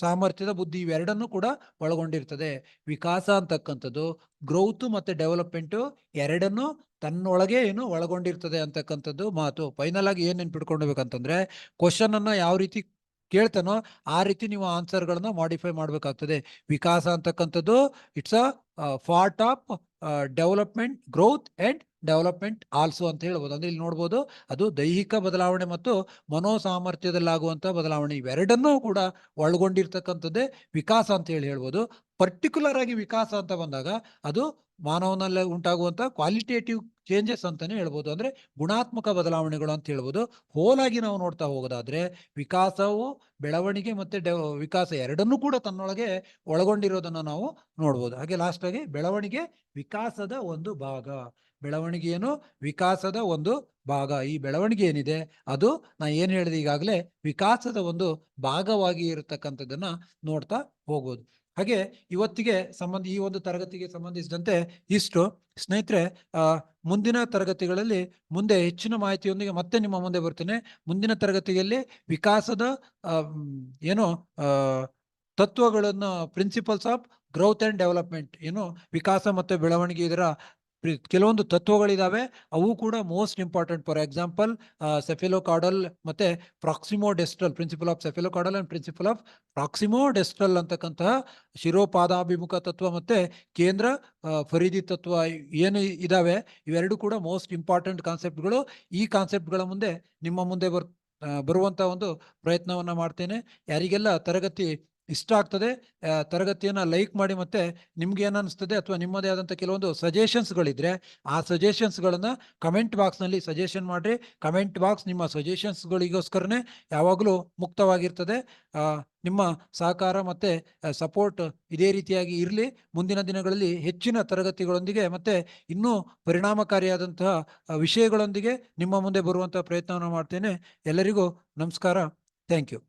ಸಾಮರ್ಥ್ಯದ ಬುದ್ಧಿ ಇವೆರಡನ್ನೂ ಕೂಡ ಒಳಗೊಂಡಿರ್ತದೆ. ವಿಕಾಸ ಅಂತಕ್ಕಂಥದ್ದು ಗ್ರೋತ್ ಮತ್ತೆ ಡೆವಲಪ್ಮೆಂಟು ಎರಡನ್ನೂ ತನ್ನೊಳಗೆ ಏನು ಒಳಗೊಂಡಿರ್ತದೆ ಅಂತಕ್ಕಂಥದ್ದು ಮಾತು. ಫೈನಲ್ ಆಗಿ ಏನ್ ನೆನ್ಪಿಟ್ಕೊಳ್ಬೇಕಂತಂದ್ರೆ, ಕ್ವಶನ್ ಅನ್ನ ಯಾವ ರೀತಿ ಕೇಳ್ತಾನೋ ಆ ರೀತಿ ನೀವು ಆನ್ಸರ್ಗಳನ್ನ ಮಾಡಿಫೈ ಮಾಡ್ಬೇಕಾಗ್ತದೆ. ವಿಕಾಸ ಅಂತಕ್ಕಂಥದ್ದು it's a part of development, growth and development also ಅಂತ ಹೇಳ್ಬೋದು. ಅಂದ್ರೆ ಇಲ್ಲಿ ನೋಡ್ಬೋದು, ಅದು ದೈಹಿಕ ಬದಲಾವಣೆ ಮತ್ತು ಮನೋಸಾಮರ್ಥ್ಯದಲ್ಲಾಗುವಂತ ಬದಲಾವಣೆ ಇವೆರಡನ್ನೂ ಕೂಡ ಒಳಗೊಂಡಿರ್ತಕ್ಕಂಥದ್ದೇ ವಿಕಾಸ ಅಂತ ಹೇಳ್ಬೋದು. ಪರ್ಟಿಕ್ಯುಲರ್ ಆಗಿ ವಿಕಾಸ ಅಂತ ಬಂದಾಗ ಅದು ಮಾನವನಲ್ಲಿ ಉಂಟಾಗುವಂತ ಕ್ವಾಲಿಟೇಟಿವ್ ಚೇಂಜಸ್ ಅಂತಾನೆ ಹೇಳ್ಬೋದು. ಅಂದ್ರೆ ಗುಣಾತ್ಮಕ ಬದಲಾವಣೆಗಳು ಅಂತ ಹೇಳ್ಬೋದು. ಹೋಲಾಗಿ ನಾವು ನೋಡ್ತಾ ಹೋಗೋದಾದ್ರೆ ವಿಕಾಸವು ಬೆಳವಣಿಗೆ ಮತ್ತೆ ವಿಕಾಸ ಎರಡನ್ನೂ ಕೂಡ ತನ್ನೊಳಗೆ ಒಳಗೊಂಡಿರೋದನ್ನ ನಾವು ನೋಡ್ಬೋದು. ಹಾಗೆ ಲಾಸ್ಟ್ ಆಗಿ ಬೆಳವಣಿಗೆ ವಿಕಾಸದ ಒಂದು ಭಾಗ. ಬೆಳವಣಿಗೆ ಏನು ವಿಕಾಸದ ಒಂದು ಭಾಗ. ಈ ಬೆಳವಣಿಗೆ ಏನಿದೆ ಅದು ನಾ ಏನ್ ಹೇಳಿದೆ ಈಗಾಗಲೇ ವಿಕಾಸದ ಒಂದು ಭಾಗವಾಗಿ ಇರತಕ್ಕಂಥದ್ದನ್ನ ನೋಡ್ತಾ ಹೋಗ್ಬೋದು. ಹಾಗೆ ಇವತ್ತಿಗೆ ಈ ಒಂದು ತರಗತಿಗೆ ಸಂಬಂಧಿಸಿದಂತೆ ಇಷ್ಟು. ಸ್ನೇಹಿತರೆ, ಮುಂದಿನ ತರಗತಿಗಳಲ್ಲಿ ಮುಂದೆ ಹೆಚ್ಚಿನ ಮಾಹಿತಿಯೊಂದಿಗೆ ಮತ್ತೆ ನಿಮ್ಮ ಮುಂದೆ ಬರ್ತೇನೆ. ಮುಂದಿನ ತರಗತಿಯಲ್ಲಿ ವಿಕಾಸದ ಏನು ತತ್ವಗಳನ್ನು, principles of growth and development, ಏನು ವಿಕಾಸ ಮತ್ತು ಬೆಳವಣಿಗೆ ಇದರ ಕೆಲವೊಂದು ತತ್ವಗಳಿದಾವೆ. ಅವು ಕೂಡ most important. For example cephalocaudal ಮತ್ತೆ proximodistal, principle of cephalocaudal and principle of proximodistal ಅಂತಕ್ಕಂತಹ ಶಿರೋಪಾದಾಭಿಮುಖ ತತ್ವ ಮತ್ತೆ ಕೇಂದ್ರ ಫರೀದಿ ತತ್ವ ಏನು ಇದಾವೆ, ಇವೆರಡು ಕೂಡ ಮೋಸ್ಟ್ ಇಂಪಾರ್ಟೆಂಟ್ ಕಾನ್ಸೆಪ್ಟ್ಗಳು. ಈ ಕಾನ್ಸೆಪ್ಟ್ಗಳ ಮುಂದೆ ನಿಮ್ಮ ಮುಂದೆ ಬರುವಂತ ಒಂದು ಪ್ರಯತ್ನವನ್ನ ಮಾಡ್ತೇನೆ. ಯಾರಿಗೆಲ್ಲ ತರಗತಿ ಇಷ್ಟ ಆಗ್ತದೆ, ತರಗತಿಯನ್ನ ಲೈಕ್ ಮಾಡಿ, ಮತ್ತೆ ನಿಮ್ಗೆ ಏನ್ ಅನಿಸ್ತದೆ ಅಥವಾ ನಿಮ್ಮದೇ ಆದಂಥ ಕೆಲವೊಂದು ಸಜೆಷನ್ಸ್ಗಳಿದ್ರೆ ಆ ಸಜೆಷನ್ಸ್ಗಳನ್ನ ಕಮೆಂಟ್ ಬಾಕ್ಸ್ನಲ್ಲಿ ಸಜೆಷನ್ ಮಾಡ್ರಿ. ಕಮೆಂಟ್ ಬಾಕ್ಸ್ ನಿಮ್ಮ ಸಜೆಷನ್ಸ್ಗಳಿಗೋಸ್ಕರನೇ ಯಾವಾಗಲೂ ಮುಕ್ತವಾಗಿರ್ತದೆ. ನಿಮ್ಮ ಸಹಕಾರ ಮತ್ತೆ ಸಪೋರ್ಟ್ ಇದೇ ರೀತಿಯಾಗಿ ಇರಲಿ. ಮುಂದಿನ ದಿನಗಳಲ್ಲಿ ಹೆಚ್ಚಿನ ತರಗತಿಗಳೊಂದಿಗೆ ಮತ್ತೆ ಇನ್ನೂ ಪರಿಣಾಮಕಾರಿಯಾದಂತಹ ವಿಷಯಗಳೊಂದಿಗೆ ನಿಮ್ಮ ಮುಂದೆ ಬರುವಂತಹ ಪ್ರಯತ್ನವನ್ನು ಮಾಡ್ತೇನೆ. ಎಲ್ಲರಿಗೂ ನಮಸ್ಕಾರ. Thank you.